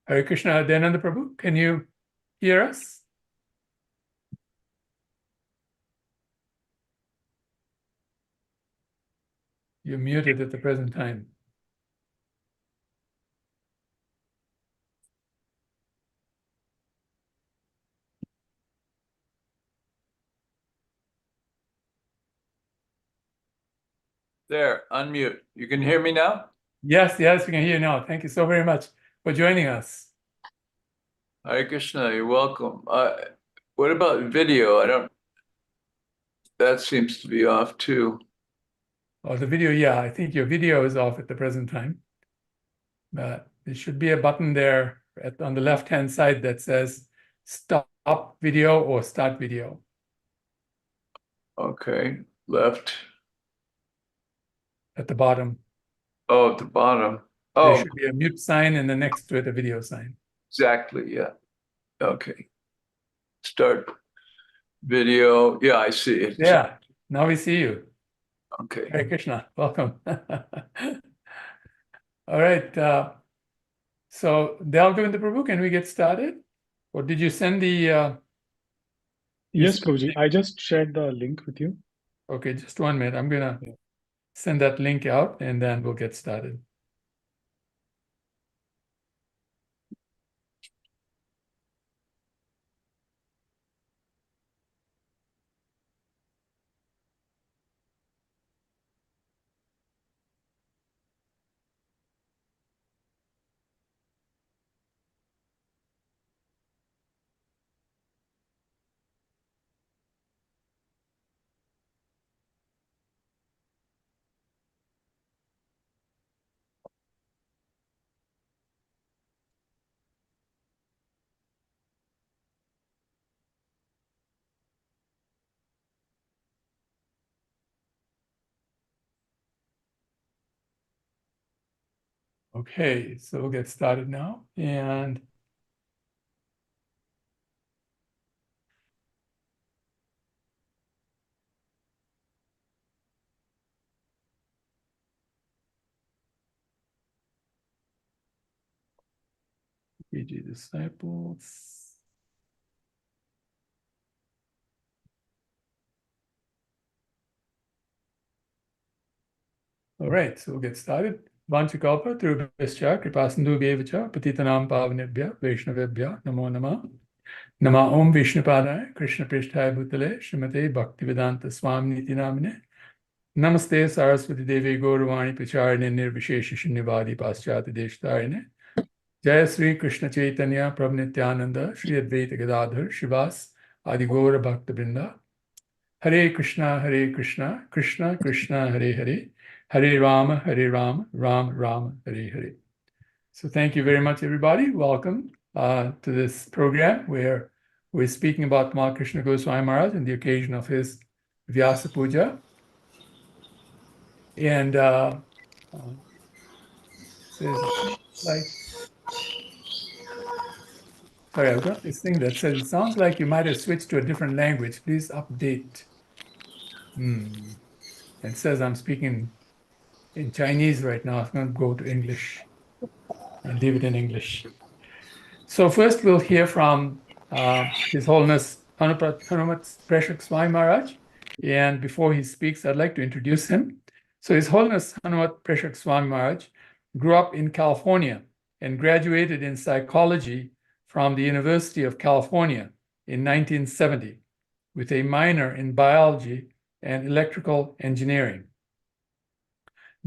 Hare Krishna, Dayananda Prabhu, can you hear us? You're muted at the present time. There, unmute. You can hear me now? Yes, we can hear you now. Thank you so very much for joining us. Hare Krishna, you're welcome. What about video? That seems to be off too. Oh, the video, yeah, I think your video is off at the present time. There should be a button there on the left-hand side that says stop video or start video. Okay, left. At the bottom. Oh, at the bottom. There Oh, should be a mute sign and then next to it a video sign. exactly, yeah. Okay. Start video. Yeah, I see it. Yeah, now we see you. Okay. Hare Krishna, welcome. All right, so Dayananda Prabhu, can we get started? Or did you send the... Yes, Prabhuji, I just shared the link with you. Okay, just 1 minute. I'm gonna send that link out and then we'll get started. Okay, so we'll get started now. And PG disciples. All right, so we'll get started. Vanchakalpa, Turubhascha, Kripasindubhyevacha, Patitanam Pavanebhya, Vaishnavebhya, Namo Namah. Nama Om Vishnupadaya, Krishna Prishtaya Bhutale, Srimate Bhaktivedanta Swami Niti Namine. Namaste Saraswati Devi Gauravani Pacharine Nirvishesha Shunyavadi Paschati Deshtarine. Jaya Sri Krishna Chaitanya Prabhu Nityananda Shri Advaita Gadadhar Shivas Adi Gaura Bhakta Vrinda. Hare Krishna, Krishna Krishna, Hare Hare. Hare Rama, Rama Rama, Hare Hare. So thank you very much, everybody. Welcome to this program where we're speaking about Tamal Krishna Goswami Maharaj on the occasion of his Vyasa Puja. And sorry, I've got this thing that says, it sounds like you might have switched to a different language. Please update. It says I'm speaking in Chinese right now. I'm going to go to English and leave it in English. So first we'll hear from His Holiness Hanumat Prashak Swami Maharaj. And before he speaks, I'd like to introduce him. So His Holiness Hanumat Prashak Swami Maharaj grew up in California and graduated in psychology from the University of California in 1970 with a minor in biology and electrical engineering.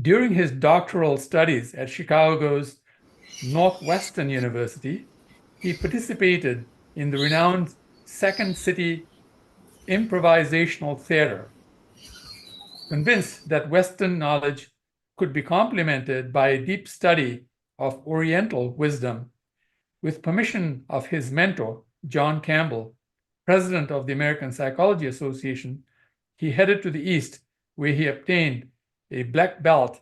During his doctoral studies at Chicago's Northwestern University, he participated in the renowned Second City Improvisational Theater. Convinced that Western knowledge could be complemented by a deep study of Oriental wisdom, with permission of his mentor, John Campbell, president of the American Psychology Association, he headed to the East, where he obtained a black belt,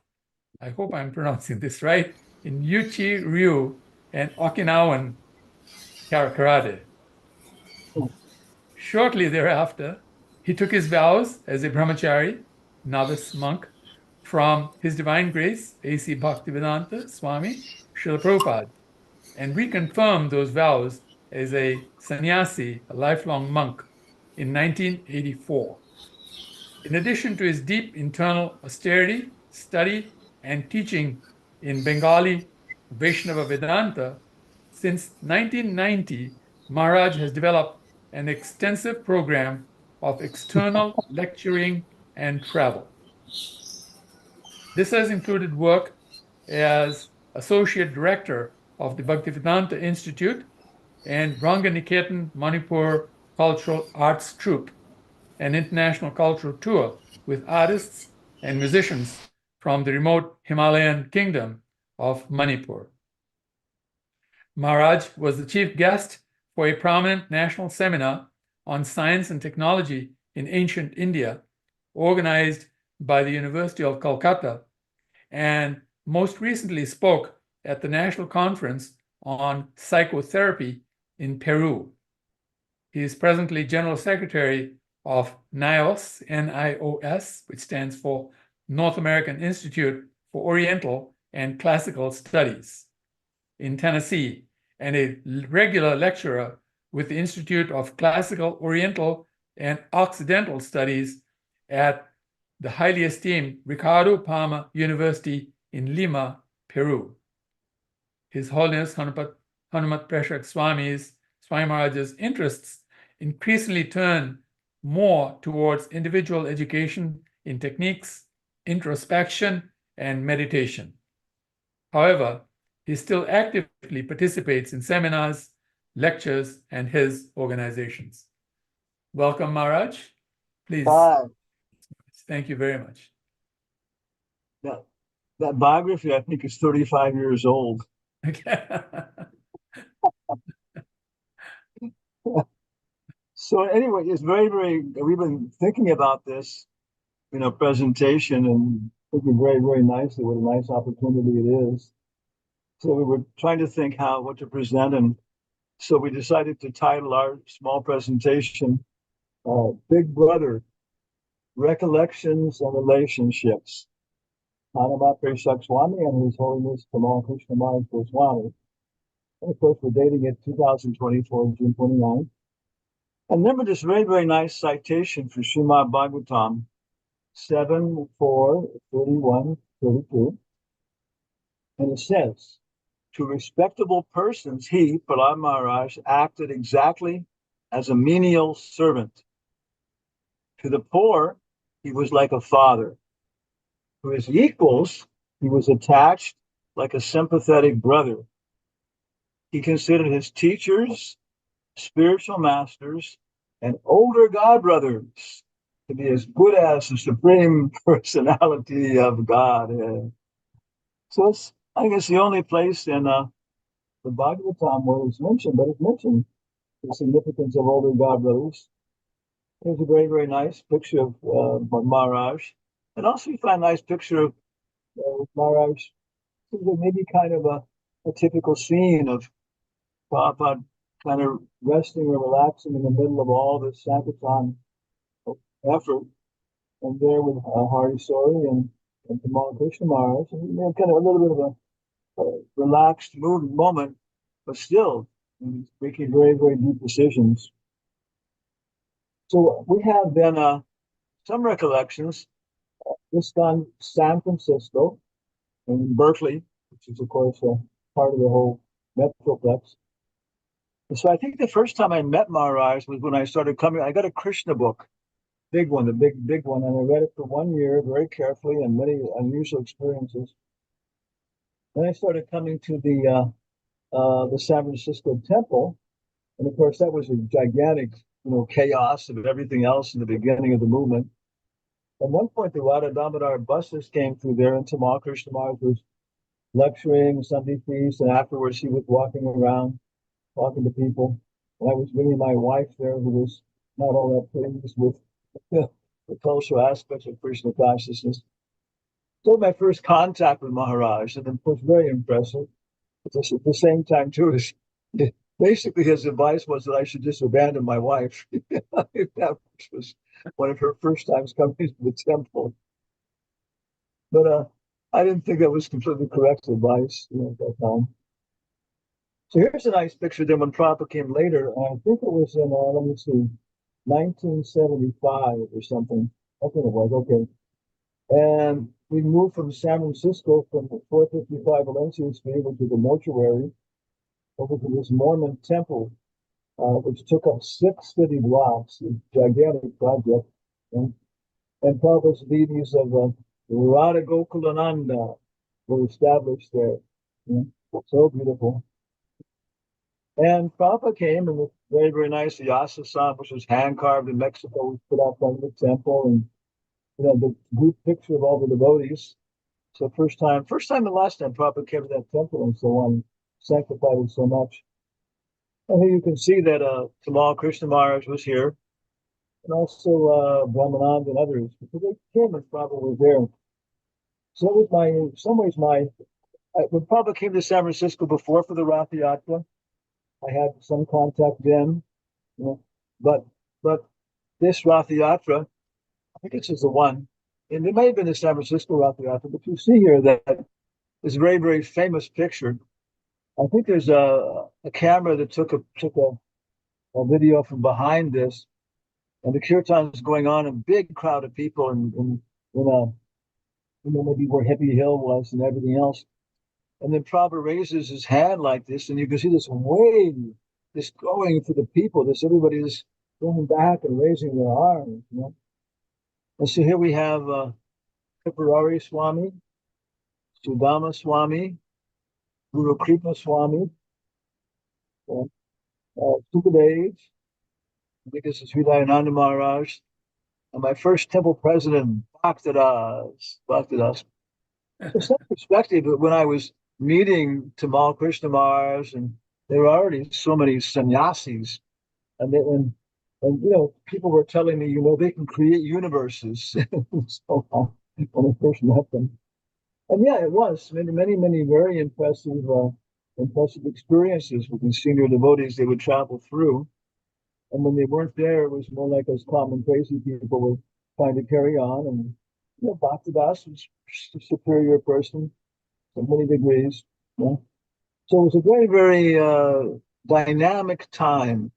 I hope I'm pronouncing this right, in Uchi Ryu and Okinawan karate. Shortly thereafter, he took his vows as a brahmachari, novice monk, from His Divine Grace, A.C. Bhaktivedanta Swami Srila Prabhupada, and reconfirmed those vows as a sannyasi, a lifelong monk, in 1984. In addition to his deep internal austerity, study, and teaching in Bengali Vaishnava Vedanta, since 1990, Maharaj has developed an extensive program of external lecturing and travel. This has included work as Associate Director of the Bhaktivedanta Institute and Ranganiketan Manipur Cultural Arts Troupe, an international cultural tour with artists and musicians from the remote Himalayan kingdom of Manipur. Maharaj was the chief guest for a prominent national seminar on science and technology in ancient India, organized by the University of Calcutta, and most recently spoke at the National Conference on Psychotherapy in Peru. He is presently General Secretary of NIOS, N-I-O-S, which stands for North American Institute for Oriental and Classical Studies in Tennessee, and a regular lecturer with the Institute of Classical, Oriental, and Occidental Studies at the highly esteemed Ricardo Palma University in Lima, Peru. His Holiness Hanumat Prashak Swami Maharaj's interests increasingly turn more towards individual education in techniques, introspection, and meditation. However, he still actively participates in seminars, lectures, and his organizations. Welcome, Maharaj. Please. Hi. Thank you very much. That biography, I think, is 35 years old. So anyway, it's we've been thinking about this, presentation and thinking very, very nicely what a nice opportunity it is. So we were trying to think what to present. And so we decided to title our small presentation, Big Brother, Recollections and Relationships. Hanumat Prashak Swami and His Holiness Tamal Krishna Maharaj Goswami. And of course, we're dating it 2024, June 29. And remember this very, very nice citation for Srimad Bhagavatam 7:4:31-32. And it says, to respectable persons, he, Prahlad Maharaj, acted exactly as a menial servant. To the poor, he was like a father. To his equals, he was attached like a sympathetic brother. He considered his teachers, spiritual masters, and older god brothers to be as good as the supreme personality of God. So I think it's the only place in the Bhagavatam where it's mentioned, but it's mentioned the significance of older god brothers. Here's a very, very nice picture of Maharaj. And also you find a nice picture of Maharaj. Maybe kind of a typical scene of Prabhupada kind of resting or relaxing in the middle of all this Sankirtan effort. And there with Hari Sori and Tamal Krishna Maharaj, and kind of a little bit of a relaxed mood moment, but still making very, very deep decisions. So we have then some recollections. This done San Francisco and Berkeley, which is of course part of the whole Metroplex. And so I think the first time I met Maharaj was when I started coming. I got a Krishna book, big one, the big one, and I read it for 1 year very carefully and many unusual experiences. Then I started coming to the San Francisco temple, and of course that was a gigantic, chaos of everything else in the beginning of the movement. At one point, the Radha Damodar buses came through there, and Tamal Krishna Maharaj was lecturing Sunday feast, and afterwards he was walking around, talking to people. And I was bringing my wife there, who was not all that pleased with the cultural aspects of Krishna consciousness. So my first contact with Maharaj, and of course, very impressive. At the same time, too, is basically his advice was that I should just abandon my wife. That was one of her first times coming to the temple. But I didn't think that was completely correct advice at that time. So here's a nice picture. Then when Prabhupada came later, I think it was in, let me see, 1975 or something. I think it was, okay. And we moved from San Francisco from 455 Valencia Street, which is the mortuary, over to this Mormon temple, which took up 6 city blocks, a gigantic project. And Prabhupada's deities of Radha Gokulananda were established there. So beautiful. And Prabhupada came and was very, very nice. The Yasa-san, which was hand carved in Mexico, was put out front of the temple, and the group picture of all the devotees. So first time and last time Prabhupada came to that temple and so on, sanctified it so much. And here you can see that Tamal Krishna Maharaj was here, and also Brahmanand and others, because they came and Prabhupada was there. So it was in some ways when Prabhupada came to San Francisco before for the Rath Yatra, I had some contact then, but this Rath Yatra, I think this is the one, and it may have been the San Francisco Rath Yatra, but you see here that this very, very famous picture. I think there's a camera that took a video from behind this, and the kirtan is going on, a big crowd of people, and maybe where Hippie Hill was and everything else. And then Prabhupada raises his hand like this, and you can see this wave, this going for the people. Everybody is going back and raising their arms. And so here we have Tipurari Swami, Sudama Swami, Guru Kripa Swami, Sukadev. I think this is Hridayananda Maharaj, and my first temple president, Bhaktadas. So some perspective, when I was meeting Tamal Krishna Maharaj, and there were already so many sannyasis, and people were telling me, they can create universes. So when I first met them, and yeah, it was many very impressive experiences with these senior devotees they would travel through. And when they weren't there, it was more like us common crazy people were trying to carry on. And Bhaktidas was a superior person in many degrees. So it was a very, very dynamic time.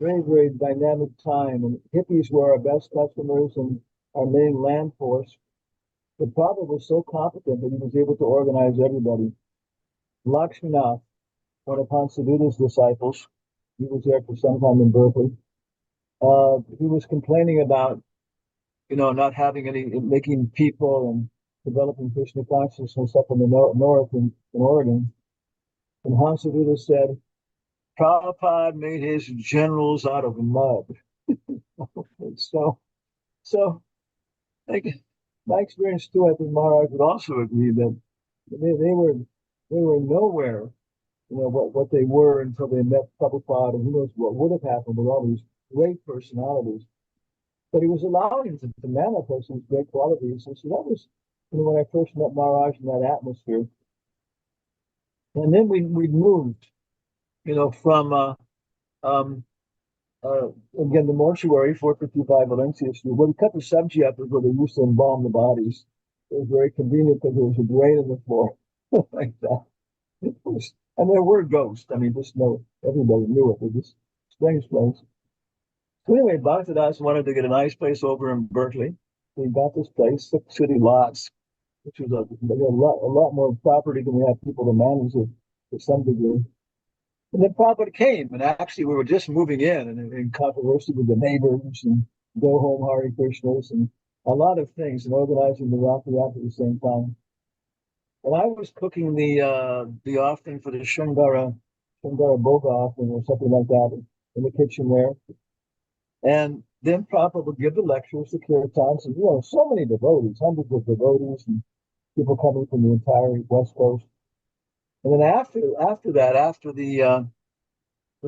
Very, very dynamic time. And hippies were our best customers and our main land force. But Prabhupada was so competent that he was able to organize everybody. Lakshmanath, one of Hansaduda's disciples, he was there for some time in Berkeley. He was complaining about, not making people and developing Krishna consciousness up in the north in Oregon. And Hansaduda said, Prabhupada made his generals out of mud. So like, my experience too, I think Maharaj would also agree that they were nowhere, what they were until they met Prabhupada, and who knows what would have happened with all these great personalities. But he was allowing them to manifest these great qualities. And so that was, when I first met Maharaj in that atmosphere. And then we moved, from again, the mortuary, 455 Valencia Street. When we cut the subject up where they used to embalm the bodies, it was very convenient because there was a drain in the floor like that. And there were ghosts. Everybody knew it. It was a strange place. So anyway, Bhaktadas wanted to get a nice place over in Berkeley. So he got this place, 6 city lots, which was a lot more property than we have people to manage it to some degree. And then Prabhupada came, and actually we were just moving in controversy with the neighbors, and go home Hare Krishnas, and a lot of things, and organizing the Rath Yatra at the same time. And I was cooking the offering for the Shringara Bhoga offering or something like that in the kitchen there. And then Prabhupada would give the lectures, the kirtans, and so many devotees, hundreds of devotees, and people coming from the entire West Coast. And then after the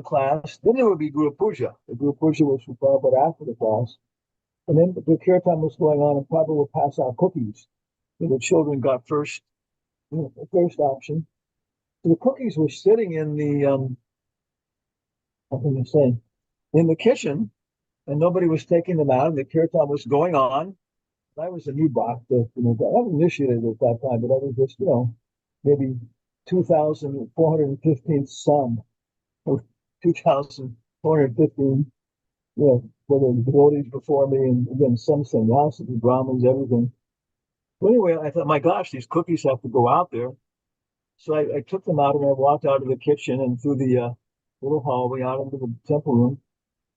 class, then there would be Guru Puja. The Guru Puja was for Prabhupada after the class. And then the kirtan was going on, and Prabhupada would pass out cookies. The children got first option. So the cookies were sitting in the, in the kitchen, and nobody was taking them out, and the kirtan was going on. I was a new bhakta, I was initiated at that time, but I was just, maybe 2,415th son, or 2,415, you know, whether devotees before me, and again, some sannyasis, Brahmins, everything. Well, anyway, I thought, my gosh, these cookies have to go out there. So I took them out and I walked out of the kitchen and through the little hallway out into the temple room.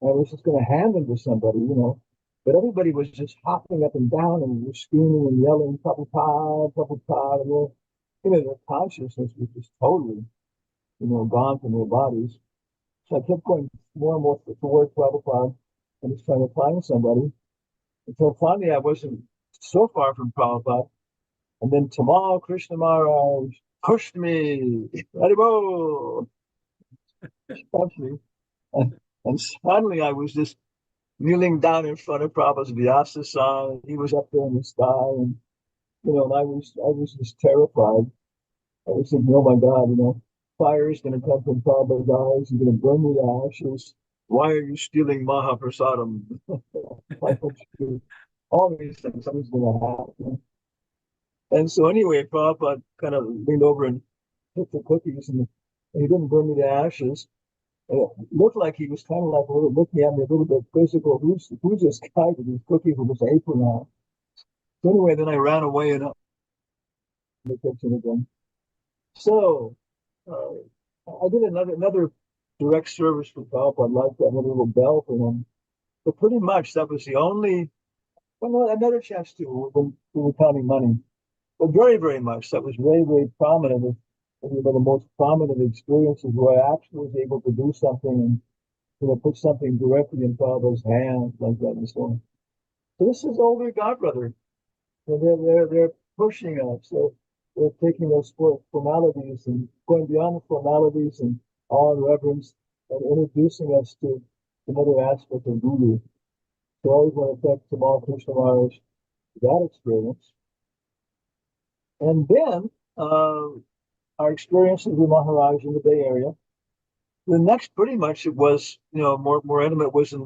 And I was just going to hand them to somebody, you know. But everybody was just hopping up and down and was screaming and yelling, Prabhupada, Prabhupada. And their consciousness was just totally, gone from their bodies. So I kept going more and more towards Prabhupada and just trying to find somebody until finally I wasn't so far from Prabhupada. And then Tamal, Krishna Maharaj pushed me, Haribo, shoved me. And suddenly I was just kneeling down in front of Prabhupada's Vyasa. He was up there in the sky, and and I was just terrified. I was thinking, oh my God, fire is going to come from Prabhupada's eyes. He's going to burn me to ashes. Why are you stealing Mahaprasadam? Why don't you? All these things, something's going to happen. And so anyway, Prabhupada kind of leaned over and took the cookies, and he didn't burn me to ashes. And it looked like he was kind of like looking at me a little bit quizzical. Who's this guy with these cookies with his apron on? So anyway, then I ran away and up in the kitchen again. So I did another direct service for Prabhupada, like that, with a little bell for him. But pretty much that was the only, well, another chance too, when we were counting money. But very, very much, that was very, very prominent. One of the most prominent experiences where I actually was able to do something and put something directly in Father's hands like that and so on. So this is older godbrother. They're pushing us. They're taking those formalities and going beyond the formalities and awe and reverence and introducing us to another aspect of Guru. So I always want to thank Tamal Krishna Maharaj for that experience. And then our experiences with Maharaj in the Bay Area. The next, pretty much, it was more intimate was in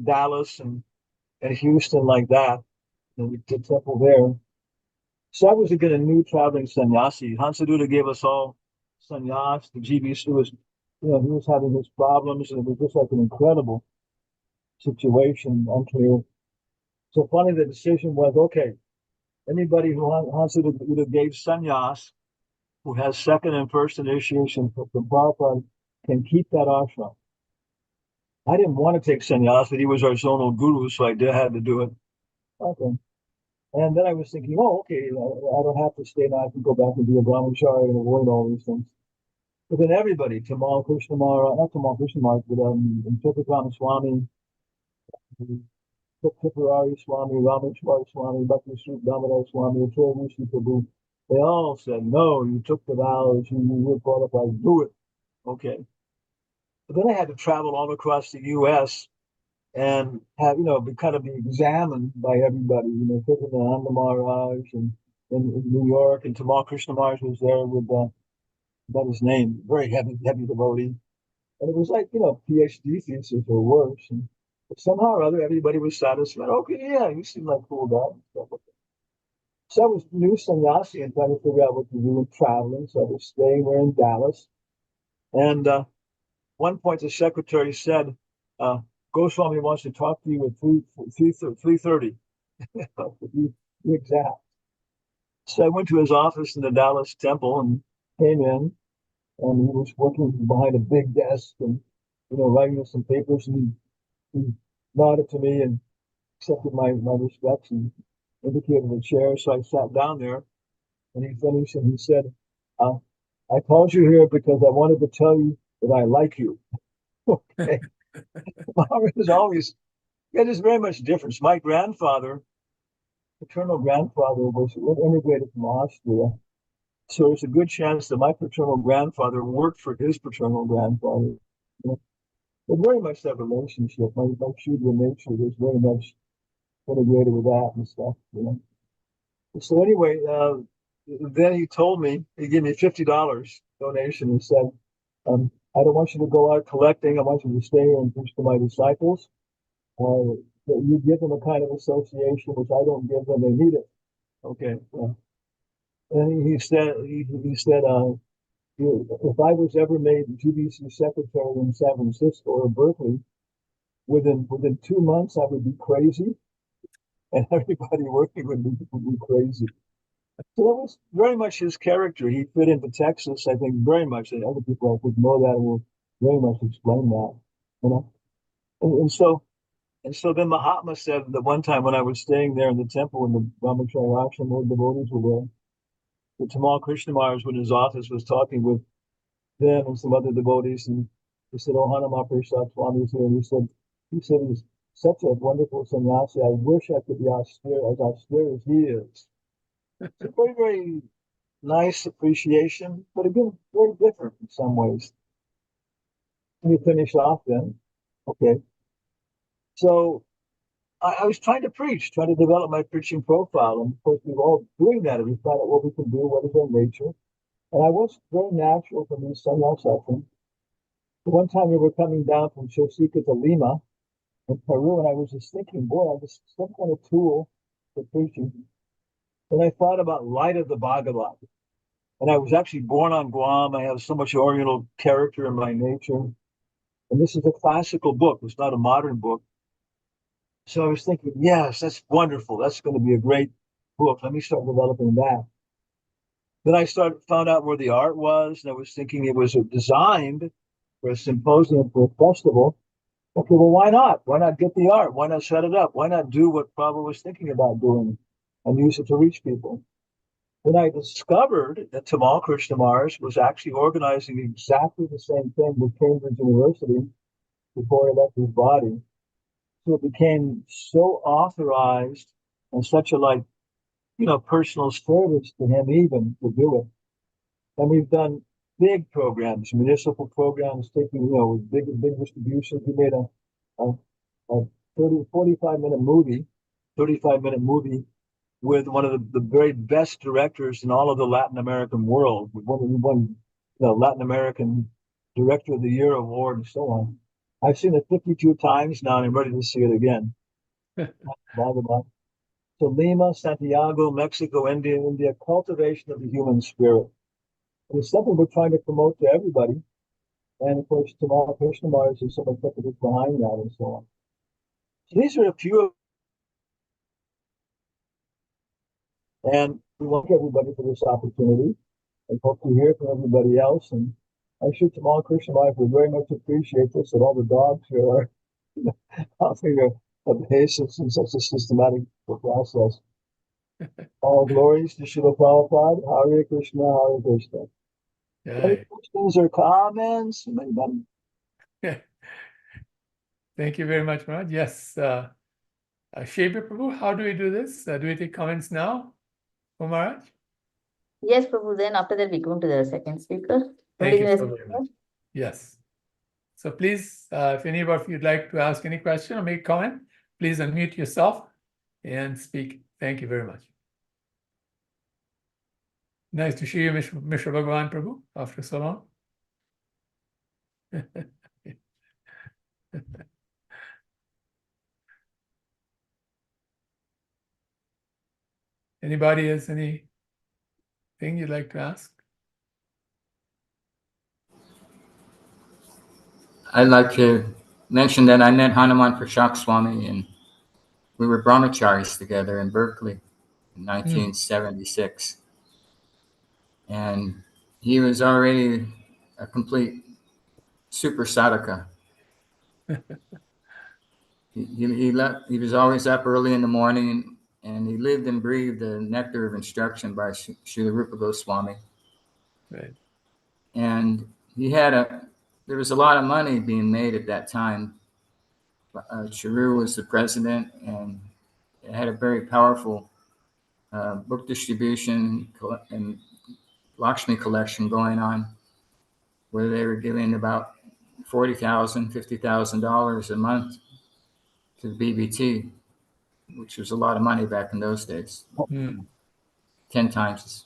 Dallas and Houston, like that, and we did temple there. So I was again a new traveling sannyasi. Hansaduta gave us all sannyas. The GBC was, he was having his problems, and it was just like an incredible situation, unclear. So finally, the decision was, okay, anybody who Hansaduta gave sannyas, who has second and first initiation from Prabhupada, can keep that ashram. I didn't want to take sannyas, but he was our zonal guru, so I had to do it. Okay. And then I was thinking, oh, okay, I don't have to stay now. I can go back and be a brahmachari and avoid all these things. But then everybody, Tamal Krishna Maharaj, not Tamal Krishna Maharaj, but Tripakrama Swami, Tipurari Swami, Rameshwar Swami, Bhakti Sri Damodar Swami, Atul Rishi Prabhu, they all said, no, you took the vows, you're qualified, do it. Okay. But then I had to travel all across the U.S. and have, be examined by everybody, Kripananda Maharaj and in New York, and Tamal Krishna Maharaj was there with, about his name, very heavy devotee. And it was like, PhD thesis or worse. And somehow or other, everybody was satisfied. Okay, yeah, you seem like a cool guy and stuff like that. So I was new sannyasi and trying to figure out what to do with traveling. So I was staying there in Dallas. And one point, the secretary said, Goswami wants to talk to you at 3:30, to be exact. So I went to his office in the Dallas temple and came in, and he was working behind a big desk and, writing some papers, and he nodded to me and accepted my respects and indicated a chair. So I sat down there, and he finished and he said, I called you here because I wanted to tell you that I like you. Okay. Maharaj is always, there's very much difference. My grandfather, paternal grandfather, was immigrated from Austria. So there's a good chance that my paternal grandfather worked for his paternal grandfather. But very much that relationship, my Shudra nature was very much integrated with that and stuff. So anyway, then he told me, he gave me $50 donation. He said, I don't want you to go out collecting. I want you to stay here and preach to my disciples. That you give them a kind of association which I don't give them. They need it. Okay. And he said, if I was ever made GBC secretary in San Francisco or Berkeley, within 2 months I would be crazy, and everybody working with me would be crazy. So that was very much his character. He fit into Texas, I think, very much. And other people, I think, know that and will very much explain that. You know, and so then Mahatma said that one time when I was staying there in the temple when the Brahmachari Ashram where the devotees were there, the Tamal Krishna Maharaj, when his office was talking with them and some other devotees, and he said, "Oh, Hanuman Prasad Swami is here." And he said he's such a wonderful sannyasi. I wish I could be austere as he is. It's a very, very nice appreciation, but again, very different in some ways. Let me finish off then. Okay. So I was trying to preach, trying to develop my preaching profile. And of course, we were all doing that. And we found out what we can do, what is our nature. And I was very natural for me, sannyas suffering. One time we were coming down from Chosica to Lima in Peru, and I was just thinking, boy, I was some kind of tool for preaching. And I thought about Light of the Bhagavat. And I was actually born on Guam. I have so much Oriental character in my nature. And this is a classical book. It's not a modern book. So I was thinking, yes, that's wonderful. That's going to be a great book. Let me start developing that. Then I found out where the art was, and I was thinking it was designed for a symposium, for a festival. Okay, well, why not? Why not get the art? Why not set it up? Why not do what Prabhupada was thinking about doing and use it to reach people? Then I discovered that Tamal Krishna Maharaj was actually organizing exactly the same thing with Cambridge University before he left his body. So it became so authorized and such a personal service to him even to do it. And we've done big programs, municipal programs, taking, big distributions. We made a 45-minute movie, 35-minute movie with one of the very best directors in all of the Latin American world. We won the Latin American Director of the Year award and so on. I've seen it 52 times now, and I'm ready to see it again. So Lima, Santiago, Mexico, India, cultivation of the human spirit. And it's something we're trying to promote to everybody. And of course, Tamal Krishna Maharaj is someone that is behind that and so on. So these are a few of, and we want to thank everybody for this opportunity and hope to hear from everybody else. And I'm sure Tamal Krishna Maharaj would very much appreciate this, that all the dogs here are offering a basis in such a systematic process. All glories to Srila Prabhupada. Hare Krishna, Hare Krishna. Any questions or comments? Anybody? Thank you very much, Maharaj. Yes. Sheba Prabhu, how do we do this? Do we take comments now for Maharaj? Yes, Prabhu. Then after that, we go to the second speaker. Thank you so very much. Yes. So please, if any of you would like to ask any question or make a comment, please unmute yourself and speak. Thank you very much. Nice to see you, Mr. Bhagavan Prabhu, after so long. Anybody has anything you'd like to ask? I'd like to mention that I met Hanuman Prashak Swami and we were brahmacharis together in Berkeley in 1976. And he was already a complete super sadhaka. He was always up early in the morning, and he lived and breathed the nectar of instruction by Srila Rupa Goswami. Right. And there was a lot of money being made at that time. Charu was the president, and it had a very powerful book distribution and Lakshmi collection going on, where they were giving about $40,000, $50,000 a month to the BBT, which was a lot of money back in those days. 10 times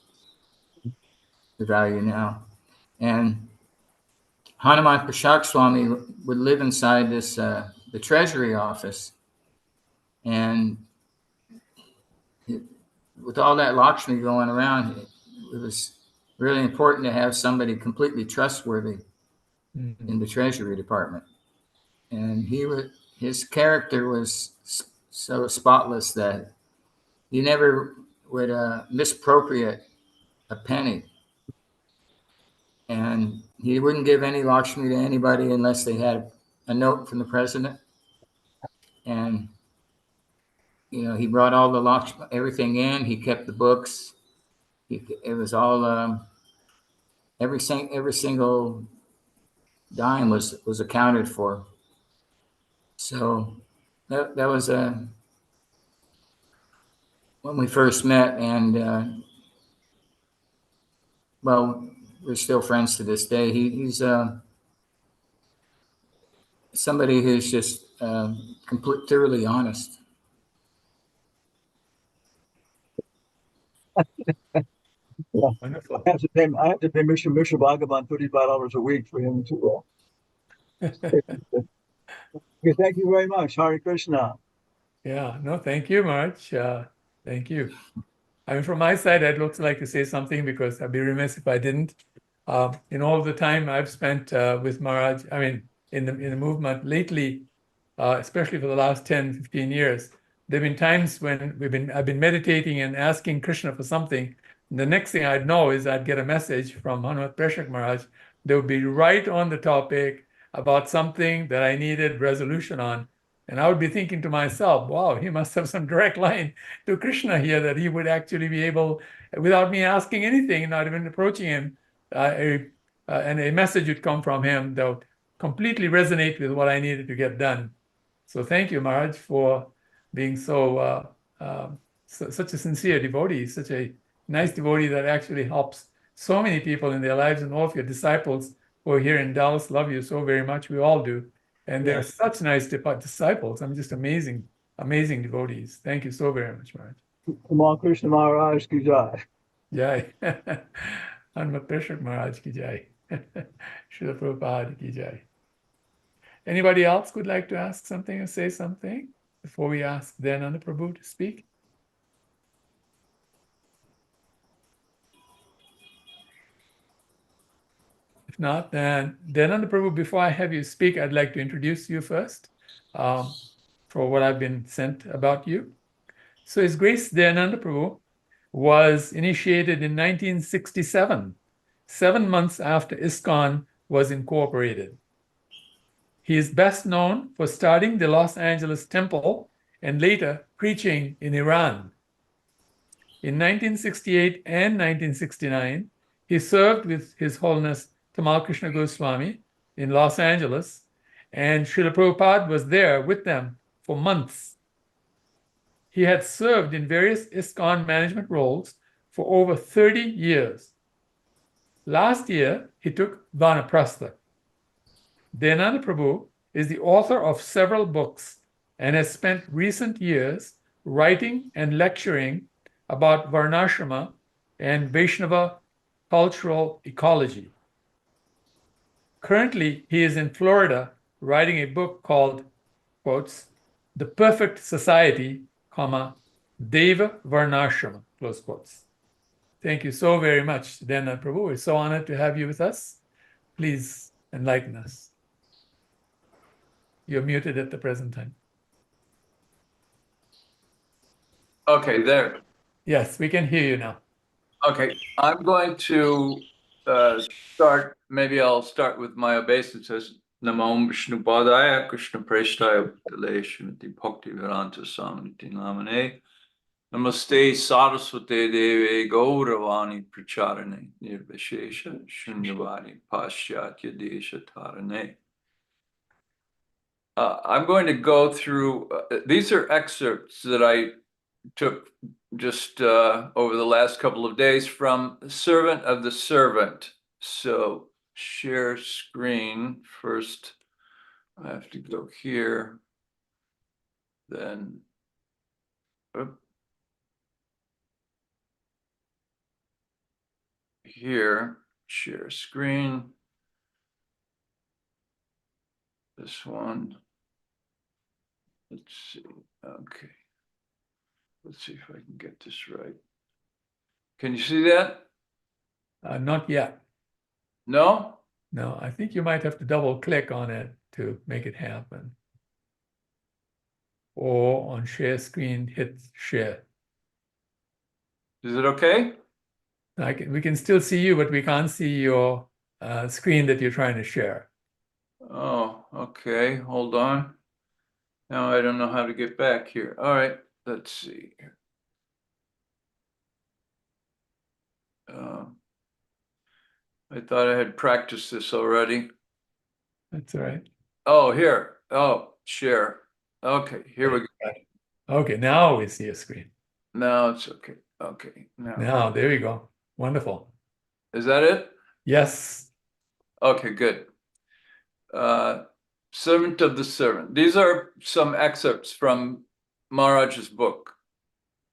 the value now. And Hanuman Prashak Swami would live inside the treasury office. And with all that Lakshmi going around, it was really important to have somebody completely trustworthy Mhm. in the Treasury Department. And his character was so spotless that he never would misappropriate a penny. And he wouldn't give any Lakshmi to anybody unless they had a note from the president. And, you know, he brought all the Lakshmi, everything in. He kept the books. It was all, every single dime was accounted for. So that was when we first met, and well, we're still friends to this day. He's somebody who's just thoroughly honest. Wonderful. I have to pay Mr. Bhagavan $35 a week for him to. Okay, thank you very much. Hare Krishna. Yeah, no, thank you, Maharaj. Thank you. I mean, from my side, I'd also like to say something because I'd be remiss if I didn't. In all the time I've spent with Maharaj, I mean, in the movement lately, especially for the last 10, 15 years, there have been times when I've been meditating and asking Krishna for something. And the next thing I'd know is I'd get a message from Hanumat Prashak Maharaj. They would be right on the topic about something that I needed resolution on. And I would be thinking to myself, wow, he must have some direct line to Krishna here that he would actually be able, without me asking anything, not even approaching him, and a message would come from him that would completely resonate with what I needed to get done. So thank you, Maharaj, for being such a sincere devotee, such a nice devotee that actually helps so many people in their lives, and all of your disciples who are here in Dallas love you so very much. We all do. And they're Yes. such nice disciples. I'm just amazing devotees. Thank you so very much, Maharaj. Tamal Krishna Maharaj ki jai. Jai. Hanumat Prashak Maharaj ki jai. Srila Prabhupada ki jai. Anybody else would like to ask something or say something before we ask Dayananda Prabhu to speak? If not, then Dayananda Prabhu, before I have you speak, I'd like to introduce you first for what I've been sent about you. So His Grace Dayananda Prabhu was initiated in 1967, 7 months after ISKCON was incorporated. He is best known for starting the Los Angeles Temple and later preaching in Iran. In 1968 and 1969, he served with His Holiness Tamal Krishna Goswami in Los Angeles, and Srila Prabhupada was there with them for months. He had served in various ISKCON management roles for over 30 years. Last year, he took Vanaprastha. Dayananda Prabhu is the author of several books and has spent recent years writing and lecturing about Varnashrama and Vaishnava cultural ecology. Currently, he is in Florida writing a book called, quotes, The Perfect Society, Deva Varnashrama, close quotes. Thank you so very much, Dayananda Prabhu. We're so honored to have you with us. Please enlighten us. You're muted at the present time. Okay, there. Yes, we can hear you now. Okay, I'm going to start. Maybe I'll start with my obeisances. Namo Vishnu Padaya Krishna Preshtaya Bhutale Srimati Bhakti Vedanta Samiti Namane Namaste Saraswate Deve Gauravani Pracharane Nirvishesha Shunyavani Paschatya Desha Tarane. I'm going to go through, these are excerpts that I took just over the last couple of days from Servant of the Servant. So share screen first. I have to go here. Then here, share screen. This one. Let's see. Okay. Let's see if I can get this right. Can you see that? Not yet. No? No, I think you might have to double click on it to make it happen. Or on share screen, hit share. Is it okay? We can still see you, but we can't see your screen that you're trying to share. Oh, okay. Hold on. Now I don't know how to get back here. All right, let's see. I thought I had practiced this already. That's all right. Oh, here. Oh, share. Okay, here we go. Okay, now we see a screen. Now it's okay. Okay, Now, there you go. Wonderful. Is that it? Yes. Okay, good. Servant of the Servant. These are some excerpts from Maharaj's book.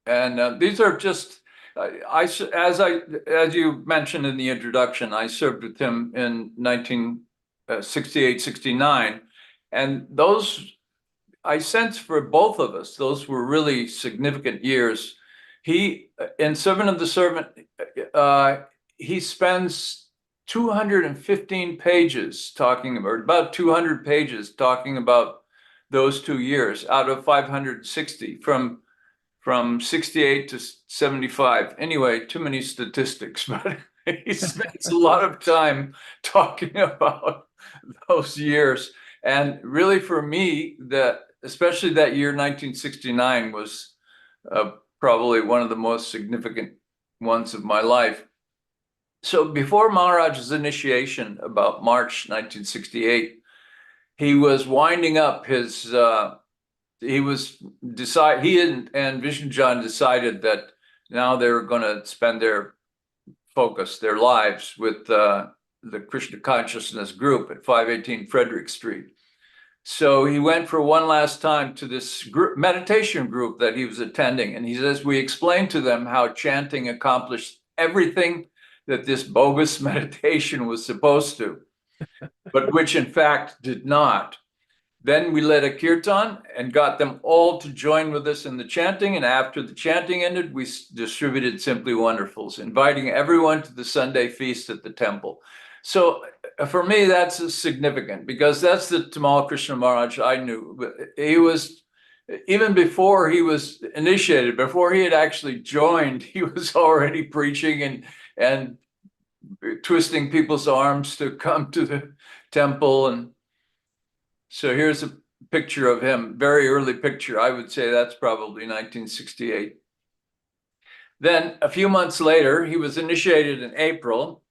And these are just, as you mentioned in the introduction, I served with him in 1968, 69. And those, I sense for both of us, those were really significant years. He, in Servant of the Servant, he spends 215 pages talking about 200 pages talking about those 2 years out of 560 from 68 to 75. Anyway, too many statistics, but he spends a lot of time talking about those years. And really for me, especially that year, 1969, was probably one of the most significant ones of my life. So before Maharaj's initiation, about March 1968, he was winding up his, he and Vishnu John decided that now they were going to spend their focus, their lives with the Krishna Consciousness group at 518 Frederick Street. So he went for one last time to this meditation group that he was attending. And he says, we explained to them how chanting accomplished everything that this bogus meditation was supposed to, but which in fact did not. Then we led a kirtan and got them all to join with us in the chanting. And after the chanting ended, we distributed Simply Wonderfuls, inviting everyone to the Sunday feast at the temple. So for me, that's significant because that's the Tamal Krishna Maharaj I knew. He was, even before he was initiated, before he had actually joined, he was already preaching and twisting people's arms to come to the temple. And so here's a picture of him, very early picture. I would say that's probably 1968. Then a few months later, he was initiated in April.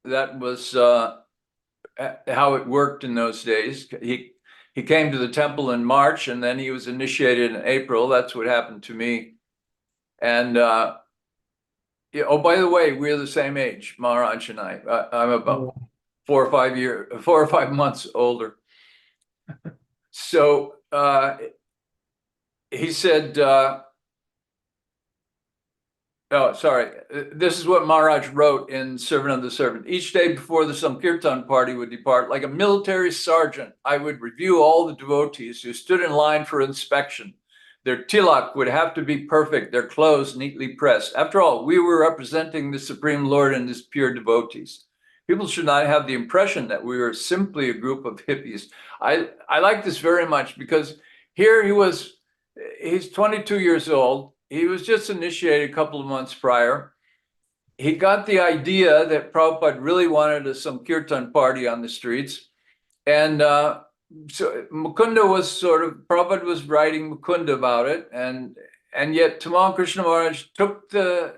That was how it worked in those days. He came to the temple in March, and then he was initiated in April. That's what happened to me. And yeah, oh, by the way, we're the same age, Maharaj and I. I'm about 4 or 5 months older. So he said, oh, sorry. This is what Maharaj wrote in Servant of the Servant. Each day before the Sankirtan party would depart, like a military sergeant, I would review all the devotees who stood in line for inspection. Their tilak would have to be perfect, their clothes neatly pressed. After all, we were representing the Supreme Lord and his pure devotees. People should not have the impression that we were simply a group of hippies. I like this very much because here he's 22 years old. He was just initiated a couple of months prior. He got the idea that Prabhupada really wanted a Sankirtan party on the streets. And so Mukunda was Prabhupada was writing Mukunda about it. And yet Tamal Krishna Maharaj took the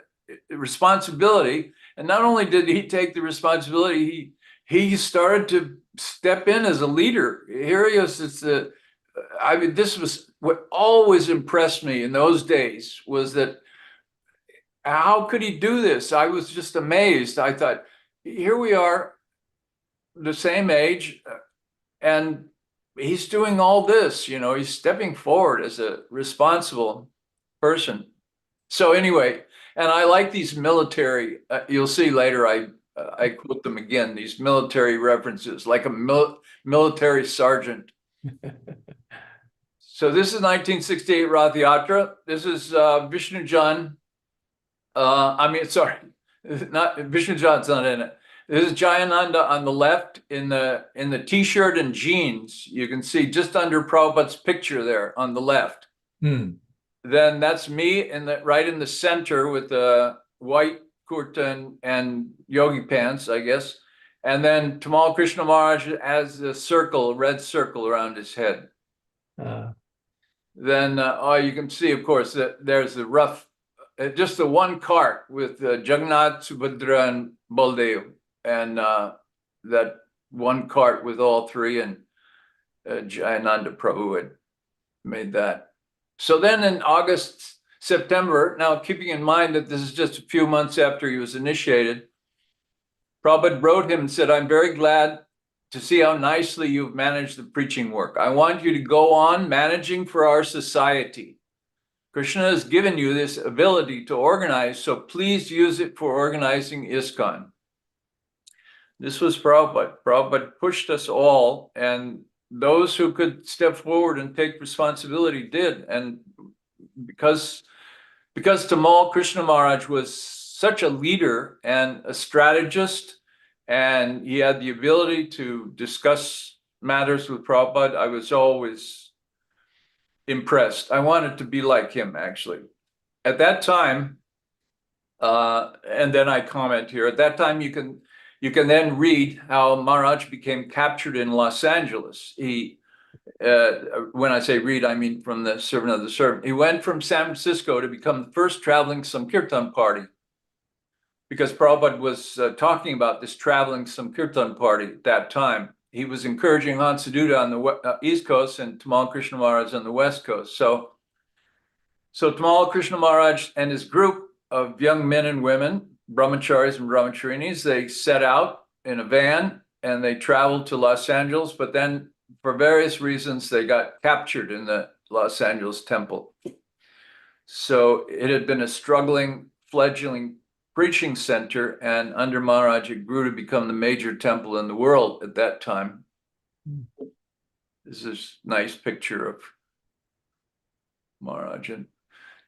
responsibility. And not only did he take the responsibility, he started to step in as a leader. Here he is. This was what always impressed me in those days was that how could he do this? I was just amazed. I thought, here we are, the same age, and he's doing all this, he's stepping forward as a responsible person. So anyway, and I like these military, you'll see later, I quote them again, these military references, like a military sergeant. So this is 1968 Rath Yatra. This is Vishnu John. Not Vishnu Jan's not in it. This is Jayananda on the left in the t-shirt and jeans. You can see just under Prabhupada's picture there on the left. Hmm. Then that's me right in the center with the white kurta and yogi pants, I guess. And then Tamal Krishna Maharaj has a circle, a red circle around his head. Then you can see, of course, that there's the rough, just the one cart with Jagannath, Subhadra, and Baldev, and that one cart with all three, and Jayananda Prabhu had made that. So then in August, September, now keeping in mind that this is just a few months after he was initiated, Prabhupada wrote him and said, I'm very glad to see how nicely you've managed the preaching work. I want you to go on managing for our society. Krishna has given you this ability to organize, so please use it for organizing ISKCON. This was Prabhupada. Prabhupada pushed us all, and those who could step forward and take responsibility did. And because Tamal Krishna Maharaj was such a leader and a strategist, and he had the ability to discuss matters with Prabhupada, I was always impressed. I wanted to be like him, actually. At that time, and then I comment here, at that time you can then read how Maharaj became captured in Los Angeles. He, when I say read, I mean from the Servant of the Servant. He went from San Francisco to become the first traveling Sankirtan party, because Prabhupada was talking about this traveling Sankirtan party at that time. He was encouraging Hansaduta on the East Coast and Tamal Krishna Maharaj on the West Coast. So Tamal Krishna Maharaj and his group of young men and women, brahmacharis and brahmacharinis, they set out in a van and they traveled to Los Angeles, but then for various reasons, they got captured in the Los Angeles temple. So it had been a struggling, fledgling preaching center, and under Maharaj, it grew to become the major temple in the world at that time. This is a nice picture of Maharaj. And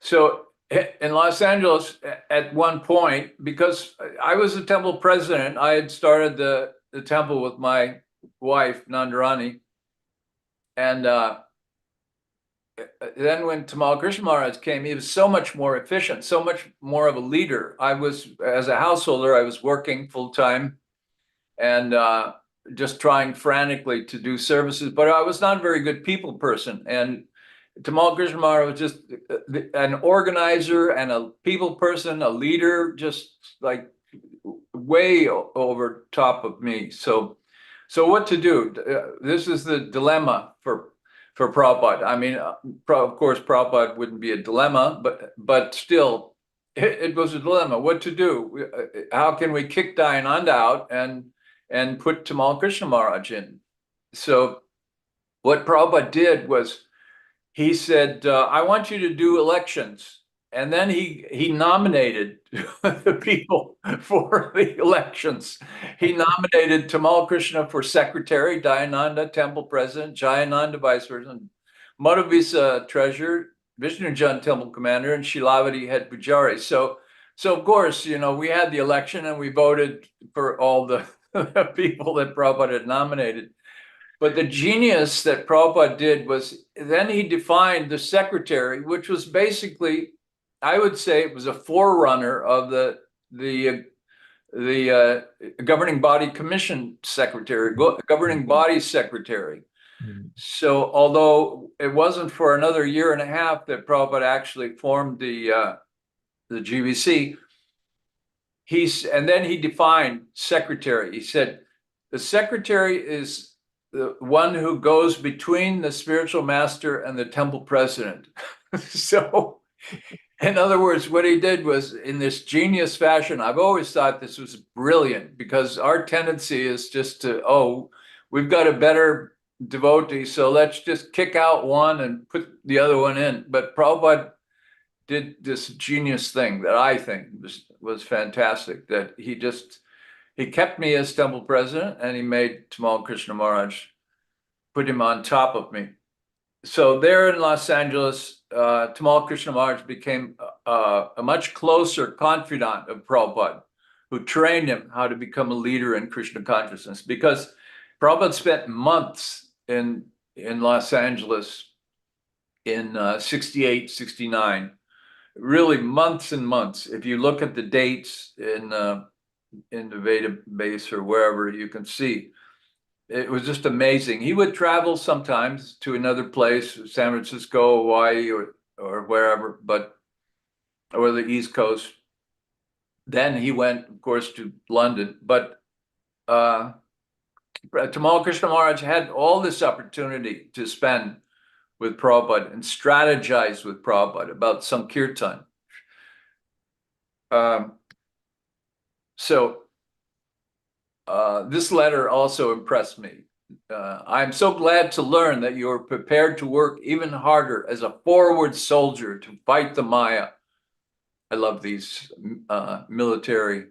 so in Los Angeles, at one point, because I was the temple president, I had started the temple with my wife, Nandarani. And then when Tamal Krishna Maharaj came, he was so much more efficient, so much more of a leader. I was, as a householder, I was working full time and just trying frantically to do services, but I was not a very good people person. And Tamal Krishna Maharaj was just an organizer and a people person, a leader, just like way over top of me. So what to do? This is the dilemma for Prabhupada. I mean, of course, Prabhupada wouldn't be a dilemma, but still, it was a dilemma. What to do? How can we kick Dayananda out and put Tamal Krishna Maharaj in? So what Prabhupada did was, he said, I want you to do elections. And then he nominated the people for the elections. He nominated Tamal Krishna for secretary, Dayananda temple president, Jayananda vice president, Madhavisa treasurer, Vishnu Jan temple commander, and Shilavati head pujari. So of course, we had the election and we voted for all the people that Prabhupada had nominated. But the genius that Prabhupada did was, then he defined the secretary, which was basically, I would say it was a forerunner of the governing body commission secretary, governing body secretary. So although it wasn't for another year and a half that Prabhupada actually formed the GBC, and then he defined secretary. He said, the secretary is the one who goes between the spiritual master and the temple president. So, in other words, what he did was, in this genius fashion, I've always thought this was brilliant, because our tendency is just to, we've got a better devotee, so let's just kick out one and put the other one in. But Prabhupada did this genius thing that I think was fantastic, that he kept me as temple president, and he made Tamal Krishna Maharaj, put him on top of me. So there in Los Angeles, Tamal Krishna Maharaj became a much closer confidant of Prabhupada. who trained him how to become a leader in Krishna consciousness, because Prabhupada spent months in Los Angeles in 68, 69, really months and months. If you look at the dates in the Veda base or wherever, you can see it was just amazing. He would travel sometimes to another place, San Francisco, Hawaii, or wherever, or the East Coast. Then he went, of course, to London. But Tamal Krishna Maharaj had all this opportunity to spend with Prabhupada and strategize with Prabhupada about Sankirtan. This letter also impressed me. I'm so glad to learn that you are prepared to work even harder as a forward soldier to fight the Maya. I love these military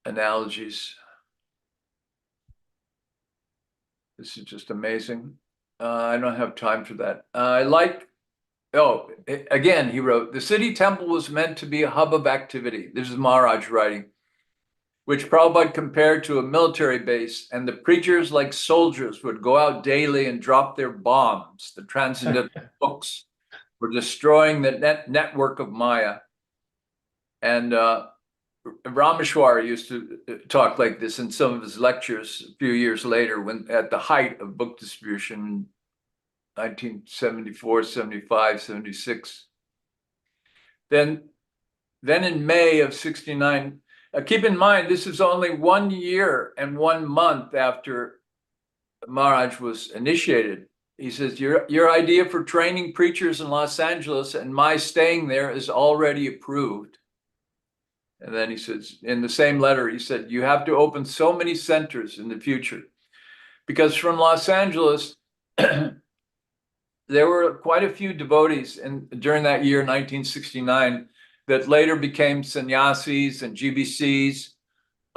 analogies. This is just amazing. I don't have time for that. Again, he wrote, the city temple was meant to be a hub of activity. This is Maharaj writing, which Prabhupada compared to a military base, and the preachers, like soldiers, would go out daily and drop their bombs. The transcendental books were destroying the network of Maya. And Rameshwar used to talk like this in some of his lectures a few years later, when at the height of book distribution, 1974, 75, 76. Then in May of 69, keep in mind, this is only 1 year and 1 month after Maharaj was initiated. He says, your idea for training preachers in Los Angeles and my staying there is already approved. And then he says, in the same letter, he said, you have to open so many centers in the future. Because from Los Angeles, there were quite a few devotees during that year, 1969, that later became sannyasis and GBCs.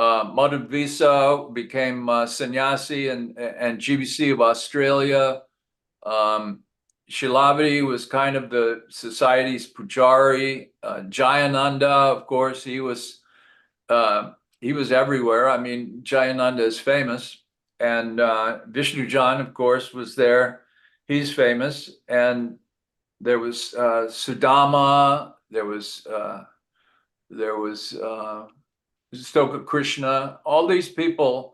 Madhuvisa became sannyasi and GBC of Australia. Shilavati was kind of the society's pujari. Jayananda, of course, he was everywhere. I mean, Jayananda is famous, and Vishnujan, of course, was there. He's famous, and there was Sudama. There was Stoka Krishna. All these people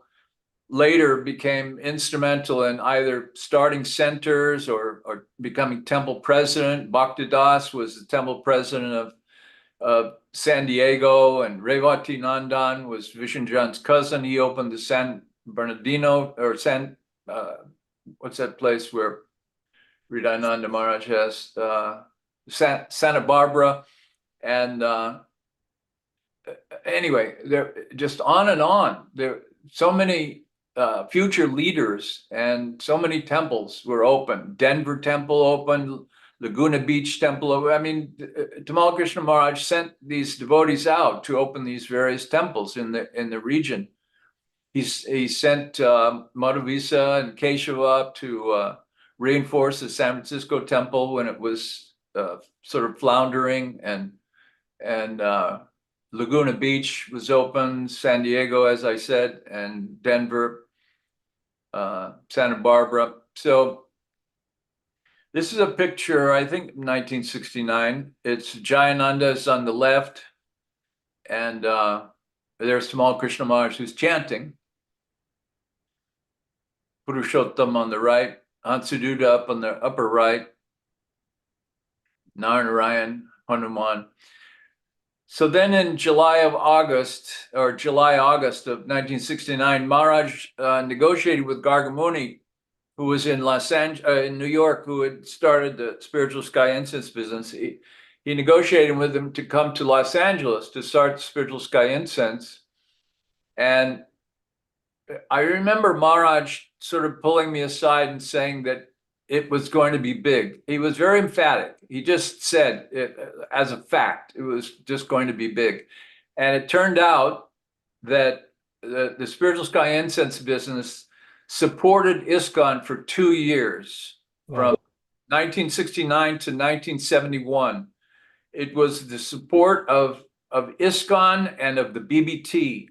later became instrumental in either starting centers or becoming temple president. Bhaktidas was the temple president of San Diego, and Revati Nandan was Vishnujan's cousin. He opened the San Bernardino, or what's that place where Hridayananda Maharaj has, Santa Barbara. And anyway, there just on and on. There so many future leaders, and so many temples were open. Denver Temple opened, Laguna Beach Temple opened. I mean, Tamal Krishna Maharaj sent these devotees out to open these various temples in the region. He sent Madhuvisa and Keshava to reinforce the San Francisco temple when it was sort of floundering, and Laguna Beach was open, San Diego, as I said, and Denver, Santa Barbara. So this is a picture, I think, 1969. It's Jayananda's on the left, and there's Tamal Krishna Maharaj who's chanting. Purushottam on the right, Hansuduta up on the upper right, Nararayan, Hanuman. So then in July, August of 1969, Maharaj negotiated with Gargamuni, who was in in New York, who had started the Spiritual Sky Incense business. He negotiated with him to come to Los Angeles to start Spiritual Sky Incense. And I remember Maharaj sort of pulling me aside and saying that it was going to be big. He was very emphatic. He just said it as a fact, it was just going to be big. And it turned out that the Spiritual Sky Incense business supported ISKCON for 2 years, from 1969 to 1971. It was the support of ISKCON and of the BBT.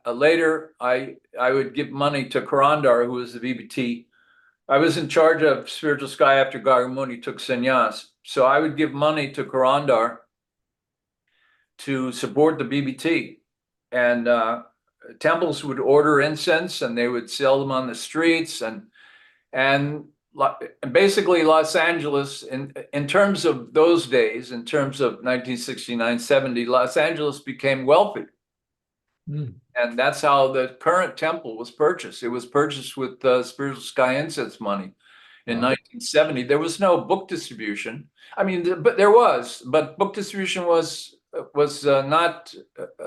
Later, I would give money to Karandar, who was the BBT. I was in charge of Spiritual Sky after Gargamuni took sannyas. So I would give money to Karandar to support the BBT. And temples would order incense and they would sell them on the streets. And basically Los Angeles, in terms of those days, in terms of 1969, 70, Los Angeles became wealthy. And that's how the current temple was purchased. It was purchased with Spiritual Sky incense money in 1970. There was no book distribution. I mean, but there was, but book distribution was not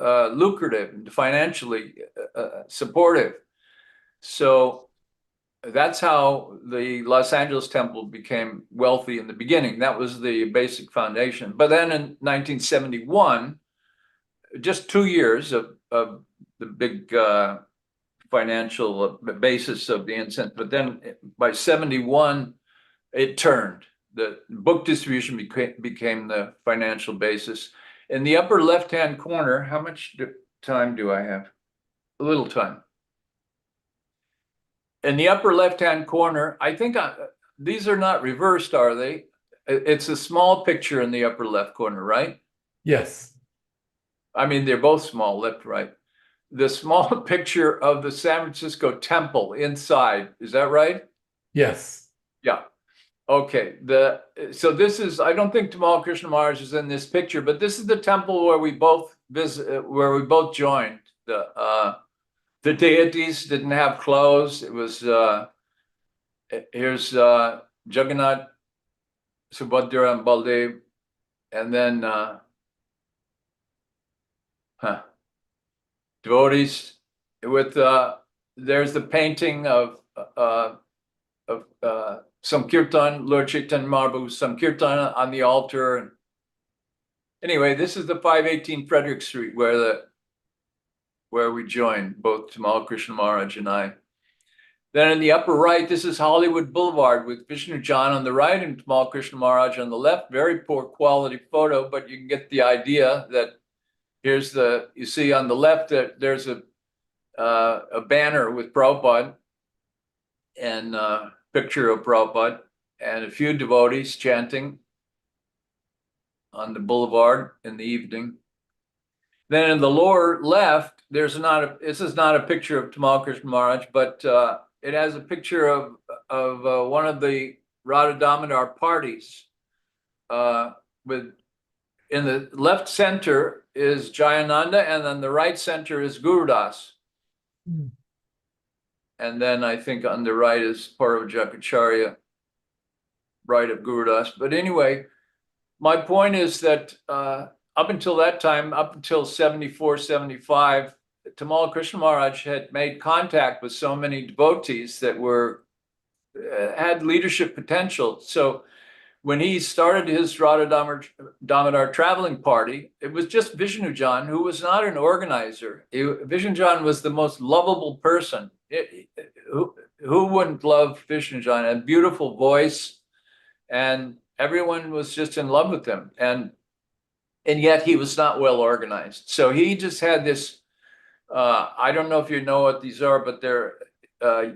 lucrative, financially supportive. So that's how the Los Angeles temple became wealthy in the beginning. That was the basic foundation. But then in 1971, just 2 years of the big financial basis of the incense. But then by 71, it turned. The book distribution became the financial basis. In the upper left-hand corner, how much time do I have? A little time. In the upper left-hand corner, I think these are not reversed, are they? It's a small picture in the upper left corner, right? Yes. I mean, they're both small, left, right. The small picture of the San Francisco temple inside, is that right? Yes. Yeah. Okay. So this is, I don't think Tamal Krishna Maharaj is in this picture, but this is the temple where we both joined. The deities didn't have clothes. It was here's Jagannath, Subhadra, and Baldev, and then devotees with there's the painting of some kirtan, Lord Chaitanya Mahaprabhu, some kirtan on the altar. And anyway, this is the 518 Frederick Street where we joined, both Tamal Krishna Maharaj and I. Then in the upper right, this is Hollywood Boulevard with Vishnu John on the right and Tamal Krishna Maharaj on the left. Very poor quality photo, but you can get the idea that here's you see on the left that there's a banner with Prabhupada and picture of Prabhupada and a few devotees chanting on the boulevard in the evening. Then in the lower left, this is not a picture of Tamal Krishna Maharaj, but it has a picture of one of the Radha Damodar parties. In the left center is Jayananda, and then the right center is Gurudas. And then I think on the right is Paravajakacharya, right of Gurudas. But anyway, my point is that up until that time, up until 74, 75, Tamal Krishna Maharaj had made contact with so many devotees that had leadership potential. So when he started his Radha Damodar traveling party, it was just Vishnu John, who was not an organizer. Vishnu John was the most lovable person. Who wouldn't love Vishnu John? A beautiful voice, and everyone was just in love with him. And yet he was not well organized. So he just had this, I don't know if you know what these are, but they're a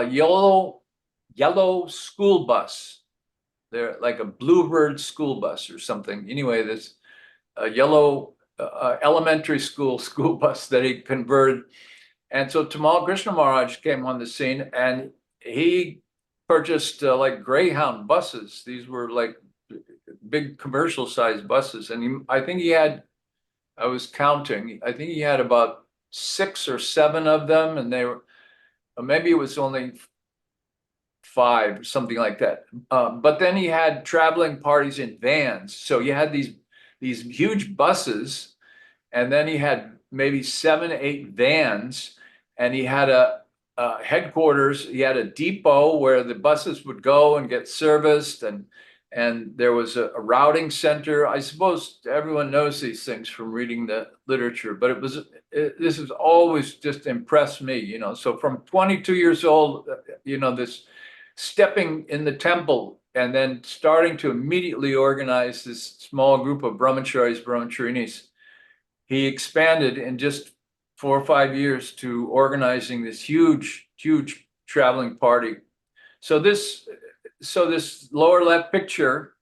yellow school bus. They're like a bluebird school bus or something. Anyway, this yellow elementary school bus that he converted. And so Tamal Krishna Maharaj came on the scene and he purchased like Greyhound buses. These were like big commercial sized buses. And I think he had, I was counting, I think he had about 6 or 7 of them. And they were, maybe it was only 5, something like that. But then he had traveling parties in vans. So you had these huge buses, and then he had maybe 7, 8 vans, and he had a headquarters. He had a depot where the buses would go and get serviced, and there was a routing center. I suppose everyone knows these things from reading the literature, but this has always just impressed me, you know. So from 22 years old, you know, this stepping in the temple and then starting to immediately organize this small group of brahmacharis, brahmacharinis, he expanded in just 4 or 5 years to organizing this huge traveling party. So this lower left picture,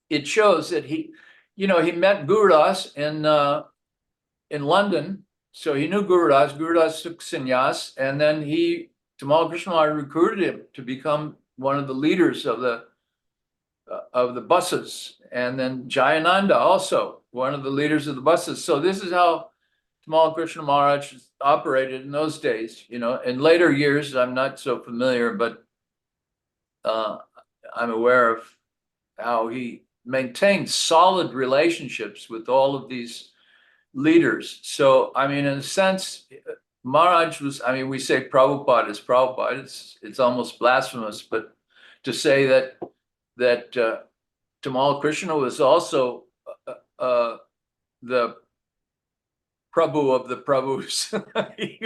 it shows that he met Gurudas in London. So he knew Gurudas. Gurudas took sannyas, and then Tamal Krishna Maharaj recruited him to become one of the leaders of the buses, and then Jayananda also one of the leaders of the buses. So this is how Tamal Krishna Maharaj operated in those days. In later years, I'm not so familiar, but I'm aware of how he maintained solid relationships with all of these leaders. So, I mean, in a sense, Maharaj was, I mean, we say Prabhupada is Prabhupada. It's almost blasphemous, but to say that Tamal Krishna was also the Prabhu of the Prabhus. he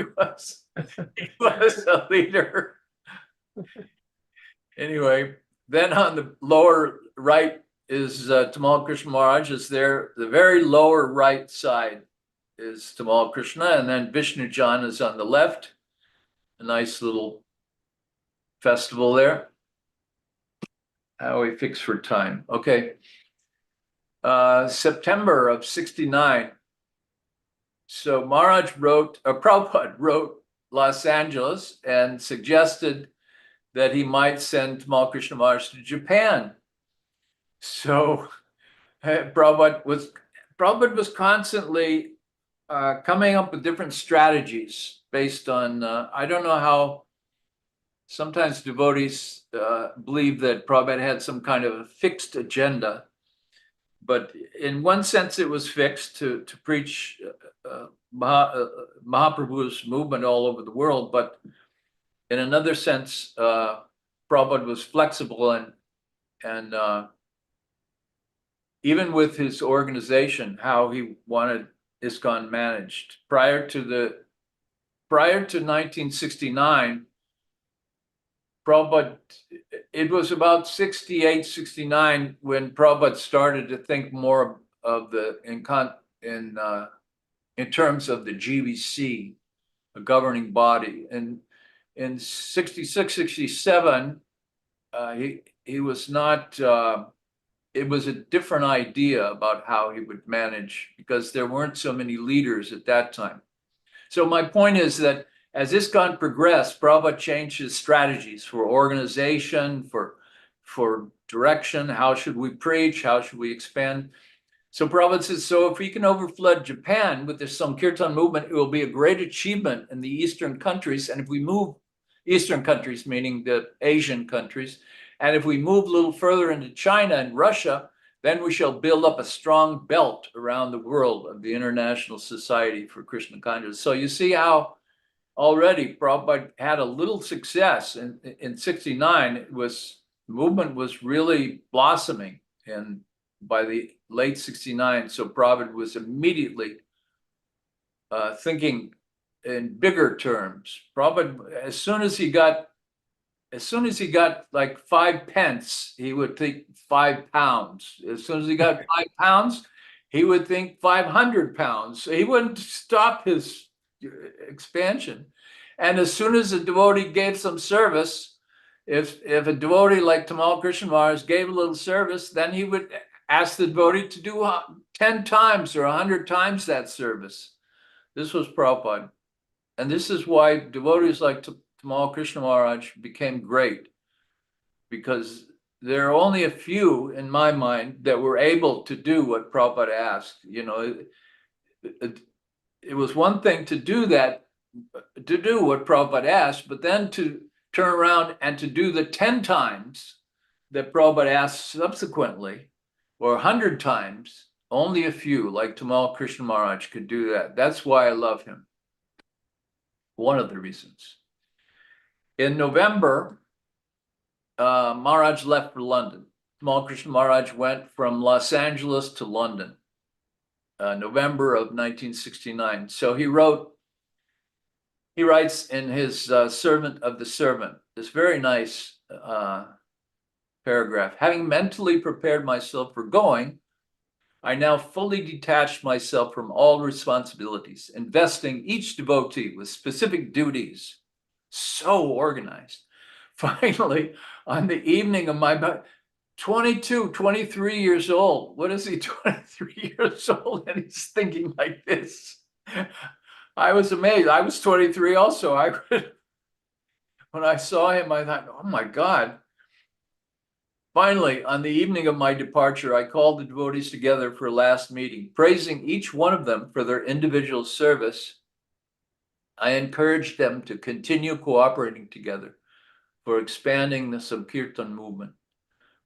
was a leader. Anyway, then on the lower right is Tamal Krishna Maharaj is there. The very lower right side is Tamal Krishna, and then Vishnu Jan is on the left. A nice little festival there. How we fix for time? Okay. September of '69. So Prabhupada wrote Los Angeles and suggested that he might send Tamal Krishna Maharaj to Japan. So Prabhupada was constantly coming up with different strategies based on, I don't know how, sometimes devotees believe that Prabhupada had some kind of a fixed agenda, but in one sense it was fixed to preach Mahaprabhu's movement all over the world, but in another sense, Prabhupada was flexible and even with his organization, how he wanted ISKCON managed. Prior to 1969, Prabhupada, it was about 68, 69 when Prabhupada started to think more of in terms of the GBC, a governing body. And in 66, 67, he was not, it was a different idea about how he would manage because there weren't so many leaders at that time. So my point is that as ISKCON progressed, Prabhupada changed his strategies for organization, for direction. How should we preach? How should we expand? So Prabhupada says, so if we can overflood Japan with the Sankirtan movement, it will be a great achievement in the Eastern countries. And if we move Eastern countries, meaning the Asian countries, and if we move a little further into China and Russia, then we shall build up a strong belt around the world of the International Society for Krishna Consciousness. So you see how already Prabhupada had a little success in '69. Movement was really blossoming, and by the late '69, so Prabhupada was immediately thinking in bigger terms. Prabhupada, as soon as he got like 5 pence, he would think 5 pounds. As soon as he got 5 pounds, he would think 500 pounds. So he wouldn't stop his expansion. And as soon as a devotee gave some service, if a devotee like Tamal Krishna Maharaj gave a little service, then he would ask the devotee to do 10 times or 100 times that service. This was Prabhupada. And this is why devotees like Tamal Krishna Maharaj became great, because there are only a few, in my mind, that were able to do what Prabhupada asked. It was one thing to do that, to do what Prabhupada asked, but then to turn around and to do the 10 times that Prabhupada asked subsequently, or 100 times. Only a few, like Tamal Krishna Maharaj, could do that. That's why I love him. One of the reasons. In November, Maharaj left for London. Tamal Krishna Maharaj went from Los Angeles to London, November of 1969. So he writes in his Servant of the Servant, this very nice paragraph. Having mentally prepared myself for going, I now fully detached myself from all responsibilities, investing each devotee with specific duties. So organized. Finally, on the evening of my 22, 23 years old. What is he, 23 years old? And he's thinking like this. I was amazed. I was 23 also. When I saw him, I thought, oh my God. Finally, on the evening of my departure, I called the devotees together for a last meeting, praising each one of them for their individual service. I encouraged them to continue cooperating together for expanding the Sankirtan movement.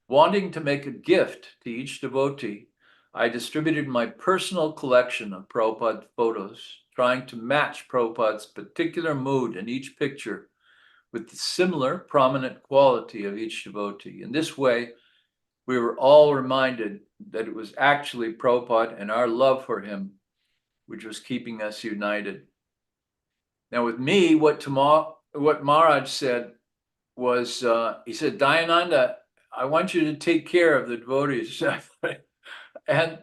Wanting to make a gift to each devotee, I distributed my personal collection of Prabhupada photos, trying to match Prabhupada's particular mood in each picture with the similar prominent quality of each devotee. In this way, we were all reminded that it was actually Prabhupada and our love for him which was keeping us united. Now with me, what Maharaj said was, he said, Dayananda, I want you to take care of the devotees. And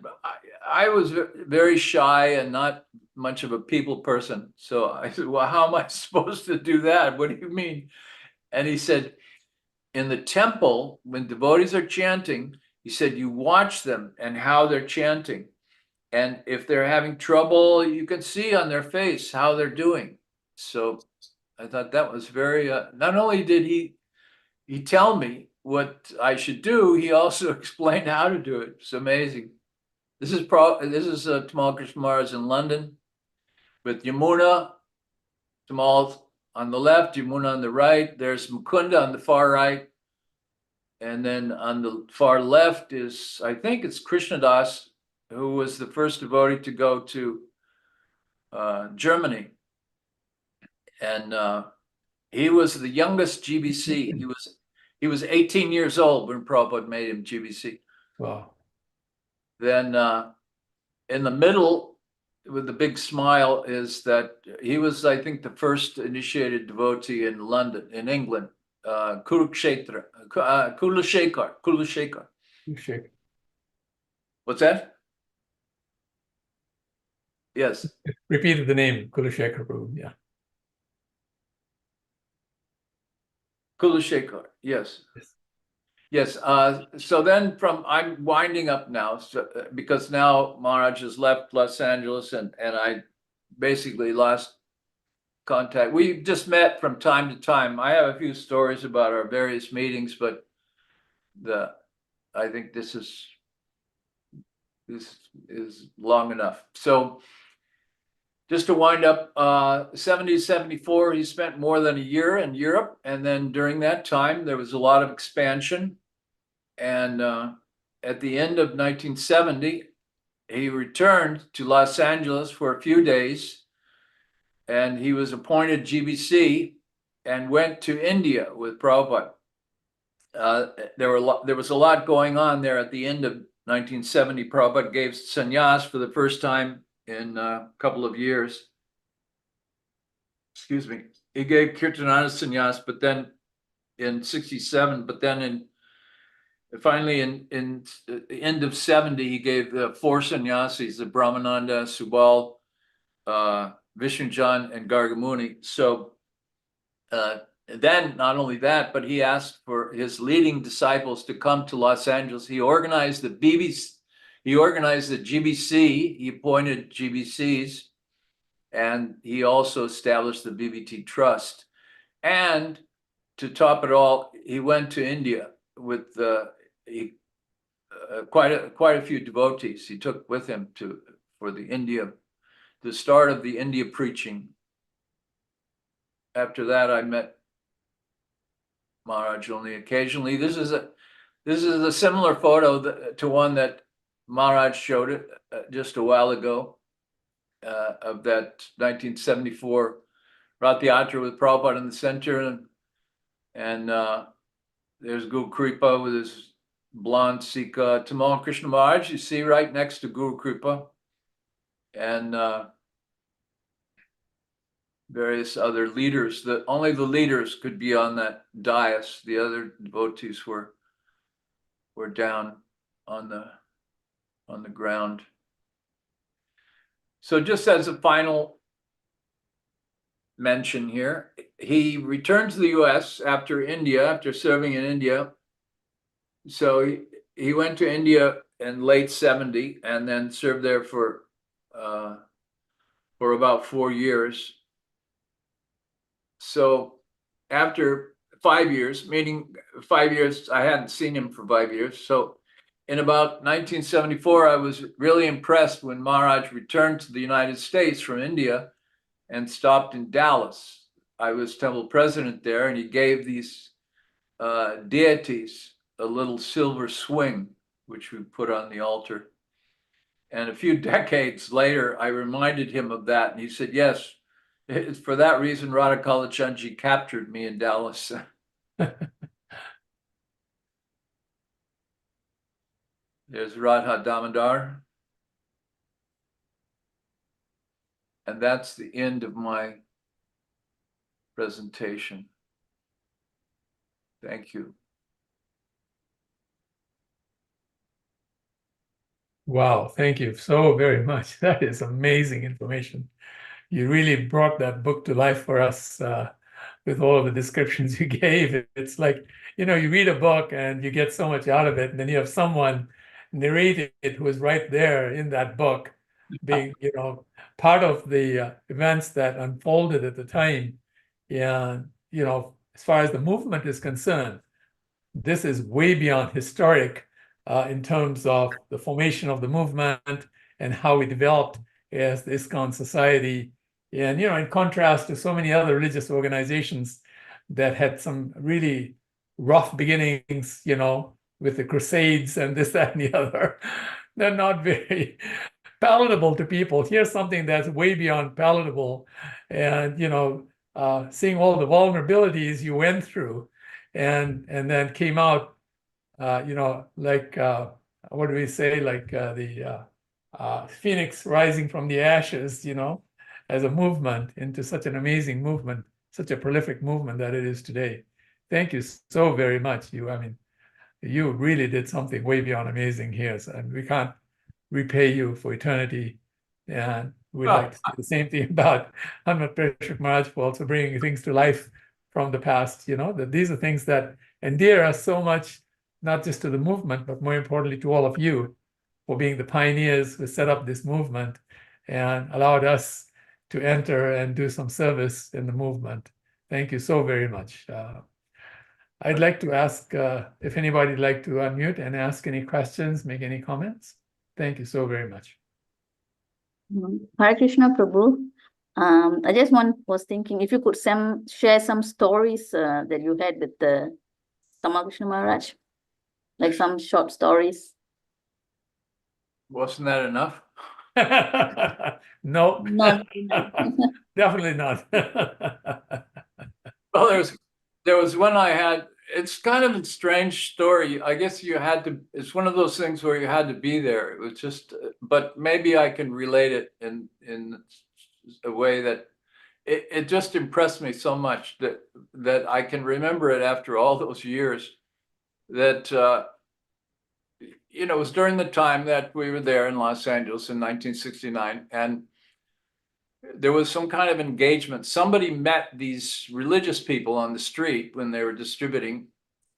I was very shy and not much of a people person. So I said, well, how am I supposed to do that? What do you mean? And he said, in the temple, when devotees are chanting, he said, you watch them and how they're chanting. And if they're having trouble, you can see on their face how they're doing. So I thought that was very, not only did he tell me what I should do, he also explained how to do it. It's amazing. This is Tamal Krishna Maharaj in London with Yamuna, Tamal on the left, Yamuna on the right. There's Mukunda on the far right. And then on the far left is, I think it's Krishna Das, who was the first devotee to go to Germany. And he was the youngest GBC. He was 18 years old when Prabhupada made him GBC. Wow. Then in the middle, with the big smile, is that he was, I think, the first initiated devotee in London, in England, Kurukshetra, Kulashekar. You shake. What's that? Yes. Repeated the name, Kulashekar Prabhu. Yeah. Kulashekar, yes. Yes. Yes. So then I'm winding up now, because now Maharaj has left Los Angeles and I basically lost contact. We just met from time to time. I have a few stories about our various meetings, but I think this is long enough. So just to wind up, 70 to 74, he spent more than a year in Europe. And then during that time, there was a lot of expansion. And at the end of 1970, he returned to Los Angeles for a few days. And he was appointed GBC and went to India with Prabhupada. There was a lot going on there at the end of 1970. Prabhupada gave sannyas for the first time in a couple of years. Excuse me. He gave Kirtanana sannyas, but then in 67, but then finally in the end of 70, he gave the 4 sannyasis, the Brahmananda, Subal, Vishnujan, and Gargamuni. So then not only that, but he asked for his leading disciples to come to Los Angeles. He organized the GBC, he appointed GBCs, and he also established the BBT Trust. And to top it all, he went to India with quite a few devotees. He took with him for the start of the India preaching. After that, I met Maharaj only occasionally. This is a similar photo to one that Maharaj showed it just a while ago of that 1974 Rath Yatra with Prabhupada in the center, and there's Guru Kripa with his blonde Sika. Tamal Krishna Maharaj, you see right next to Guru Kripa, and various other leaders. Only the leaders could be on that dais. The other devotees were down on on the ground. So just as a final mention here, he returned to the US after serving in India. So he went to India in late 70 and then served there for about 4 years. So after 5 years, meaning 5 years, I hadn't seen him for 5 years. So in about 1974, I was really impressed when Maharaj returned to the United States from India and stopped in Dallas. I was temple president there, and he gave these deities a little silver swing, which we put on the altar. And a few decades later, I reminded him of that, and he said, yes, it's for that reason Radha Kalachandji captured me in Dallas. There's Radha Damodar. And that's the end of my presentation. Thank you. Wow, thank you so very much. That is amazing information. You really brought that book to life for us with all of the descriptions you gave. It's like, you read a book and you get so much out of it, and then you have someone narrate it who is right there in that book, being, part of the events that unfolded at the time. And, as far as the movement is concerned, this is way beyond historic in terms of the formation of the movement and how we developed as the ISKCON society. And, in contrast to so many other religious organizations that had some really rough beginnings, with the Crusades and this, that, and the other, they're not very palatable to people. Here's something that's way beyond palatable. And, seeing all the vulnerabilities you went through and then came out, like, what do we say? Like the phoenix rising from the ashes, as a movement into such an amazing movement, such a prolific movement that it is today. Thank you so very much. You really did something way beyond amazing here, and we can't repay you for eternity. And we'd like to say the same thing about Hanumat Prashik Maharaj for also bringing things to life from the past, that these are things that endear us so much, not just to the movement, but more importantly to all of you for being the pioneers who set up this movement and allowed us to enter and do some service in the movement. Thank you so very much. I'd like to ask if anybody'd like to unmute and ask any questions, make any comments. Thank you so very much. Hare Krishna, Prabhu. I just was thinking if you could share some stories that you had with the Tamal Krishna Maharaj, like some short stories. Wasn't that enough? No, No. definitely not. Well, there was one I had. It's kind of a strange story. I guess it's one of those things where you had to be there. It was just, but maybe I can relate it in a way that it just impressed me so much that I can remember it after all those years. That it was during the time that we were there in Los Angeles in 1969, and there was some kind of engagement. Somebody met these religious people on the street when they were distributing,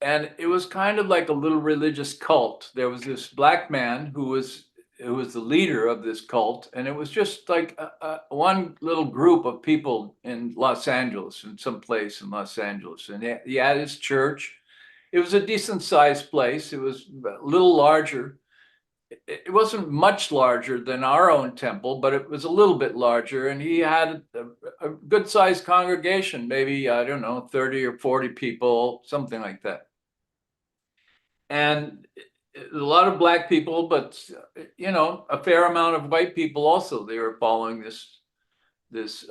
and it was kind of like a little religious cult. There was this black man who was the leader of this cult, and it was just like one little group of people in Los Angeles, in some place in Los Angeles, and he had his church. It was a decent sized place. It was a little larger. It wasn't much larger than our own temple, but it was a little bit larger. And he had a good sized congregation, maybe, I don't know, 30 or 40 people, something like that. And a lot of black people, but, a fair amount of white people also. They were following this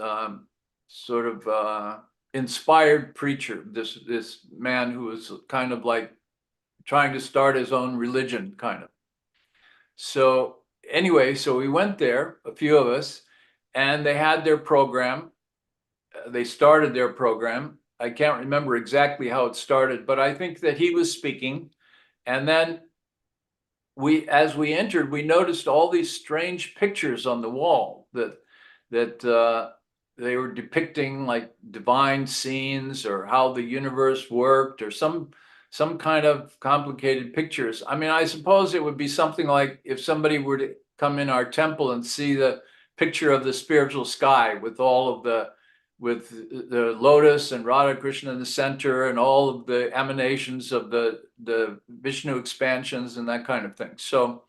sort of inspired preacher, this man who was kind of like trying to start his own religion, kind of. So anyway, so we went there, a few of us, and they had their program. They started their program. I can't remember exactly how it started, but I think that he was speaking. And then as we entered, we noticed all these strange pictures on the wall that they were depicting like divine scenes or how the universe worked or some kind of complicated pictures. I mean, I suppose it would be something like if somebody were to come in our temple and see the picture of the spiritual sky with all of the lotus and Radha Krishna in the center and all of the emanations of the Vishnu expansions and that kind of thing. So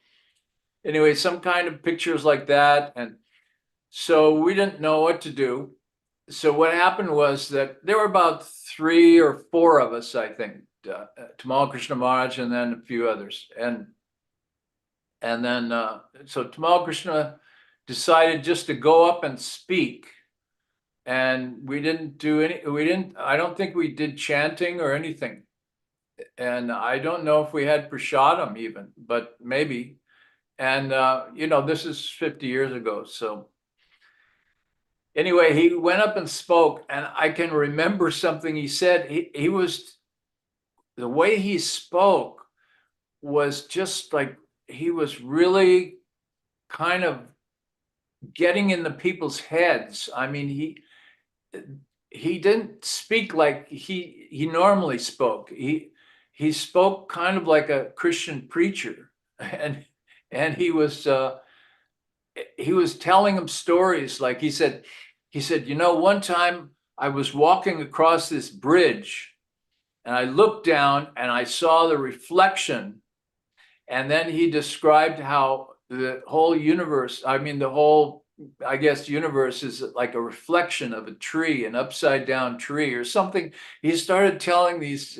anyway, some kind of pictures like that. And so we didn't know what to do. So what happened was that there were about 3 or 4 of us, I think, Tamal, Krishna Maharaj, and then a few others. And then so Tamal Krishna decided just to go up and speak. And we didn't do I don't think we did chanting or anything. And I don't know if we had prasadam even, but maybe. And, you know, this is 50 years ago. So anyway, he went up and spoke, and I can remember something he said. He was, the way he spoke was just like, he was really kind of getting in the people's heads. I mean, he didn't speak like he normally spoke. He spoke kind of like a Christian preacher, and he was telling him stories. Like he said, you know, one time I was walking across this bridge and I looked down and I saw the reflection. And then he described how the whole universe, I mean, the whole, I guess, universe is like a reflection of a tree, an upside down tree or something. He started telling these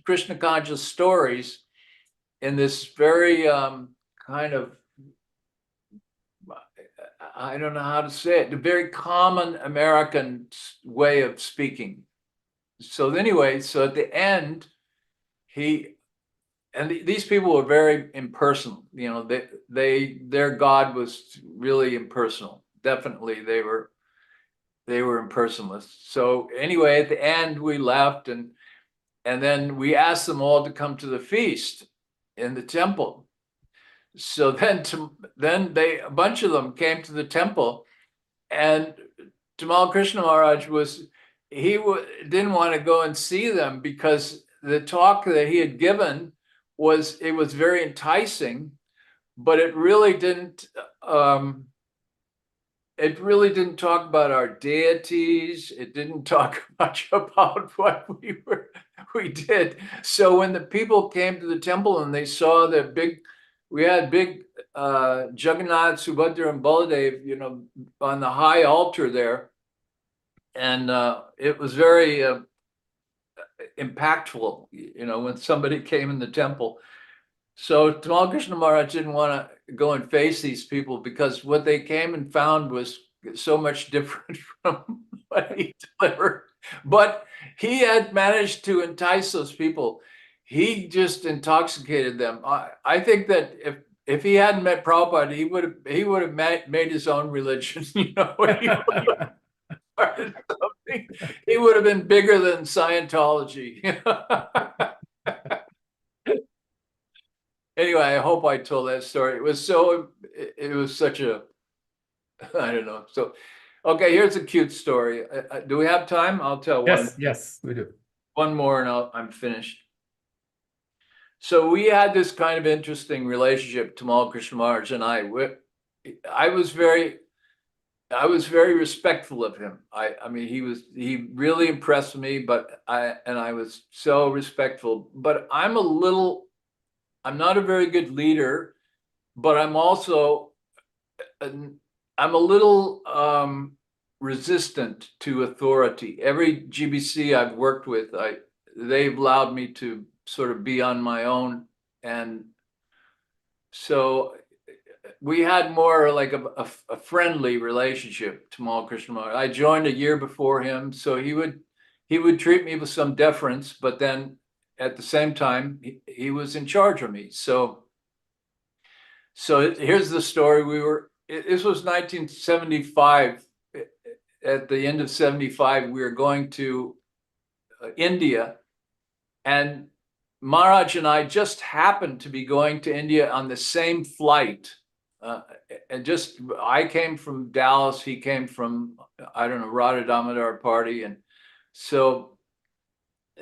Krishna conscious stories in this very kind of, I don't know how to say it, the very common American way of speaking. So anyway, so at the end, these people were very impersonal. You know, their God was really impersonal. Definitely, they were impersonalists. So anyway, at the end, we left, and then we asked them all to come to the feast in the temple. So then a bunch of them came to the temple, and Tamal Krishna Maharaj didn't want to go and see them because the talk that he had given was very enticing, but it really didn't talk about our deities. It didn't talk much about what we did. So when the people came to the temple and they saw we had big Jagannath, Subhadra, and Baladev, you know, on the high altar there, and it was very impactful, you know, when somebody came in the temple. So Tamal Krishna Maharaj didn't want to go and face these people because what they came and found was so much different from what he delivered. But he had managed to entice those people. He just intoxicated them. I think that if he hadn't met Prabhupada, he would have made his own religion. You know, he would have been bigger than Scientology. Anyway, I hope I told that story. It was such a, I don't know. So, okay, here's a cute story. Do we have time? I'll tell one. Yes, we do. One more and I'm finished. So we had this kind of interesting relationship, Tamal Krishna Maharaj and I. I was very respectful of him. I mean, he really impressed me, but I was so respectful. But I'm not a very good leader, but I'm also, I'm a little resistant to authority. Every GBC I've worked with, they've allowed me to sort of be on my own. And so we had more like a friendly relationship, Tamal Krishna Maharaj. I joined a year before him, so he would treat me with some deference, but then at the same time, he was in charge of me. So here's the story. This was 1975. At the end of 75, we were going to India, and Maharaj and I just happened to be going to India on the same flight. And just, I came from Dallas, he came from, I don't know, Radha Damodar party. And so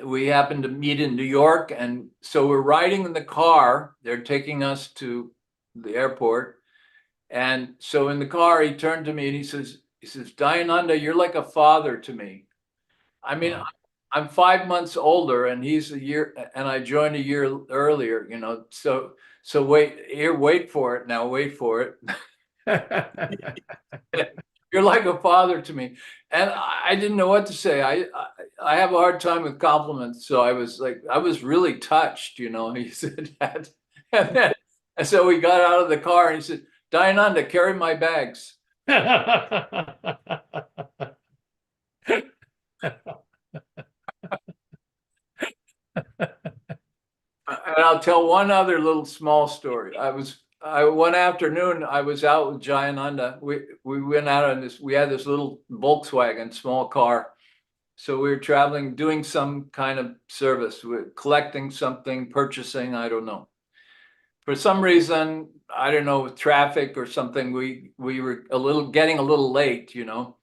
we happened to meet in New York. And so we're riding in the car. They're taking us to the airport. And so in the car, he turned to me and he says, Dayananda, you're like a father to me. I mean, Wow. I'm 5 months older and he's a year, and I joined a year earlier, you know, so wait for it now, wait for it. You're like a father to me. And I didn't know what to say. I have a hard time with compliments. So I was like, I was really touched, you know, he said that. And so we got out of the car and he said, Dayananda, carry my bags. And I'll tell one other little small story. One afternoon, I was out with Jayananda. We went out on this, we had this little Volkswagen, small car. So we were traveling, doing some kind of service, we're collecting something, purchasing, I don't know. For some reason, I don't know, with traffic or something, we were getting a little late, you know.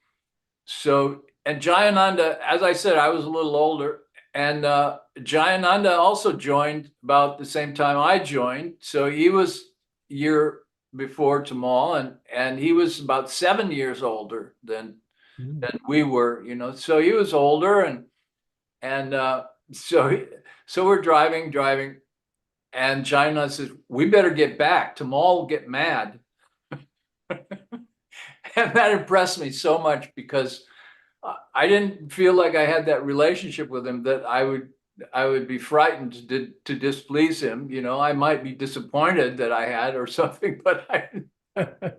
So, and Jayananda, as I said, I was a little older. And Jayananda also joined about the same time I joined. So he was a year before Tamal, and he was about 7 years older than we were, you know. So he was older, and so we're driving, and Jayananda says, we better get back. Tamal will get mad. And that impressed me so much because I didn't feel like I had that relationship with him that I would be frightened to displease him. You know, I might be disappointed that I had or something, but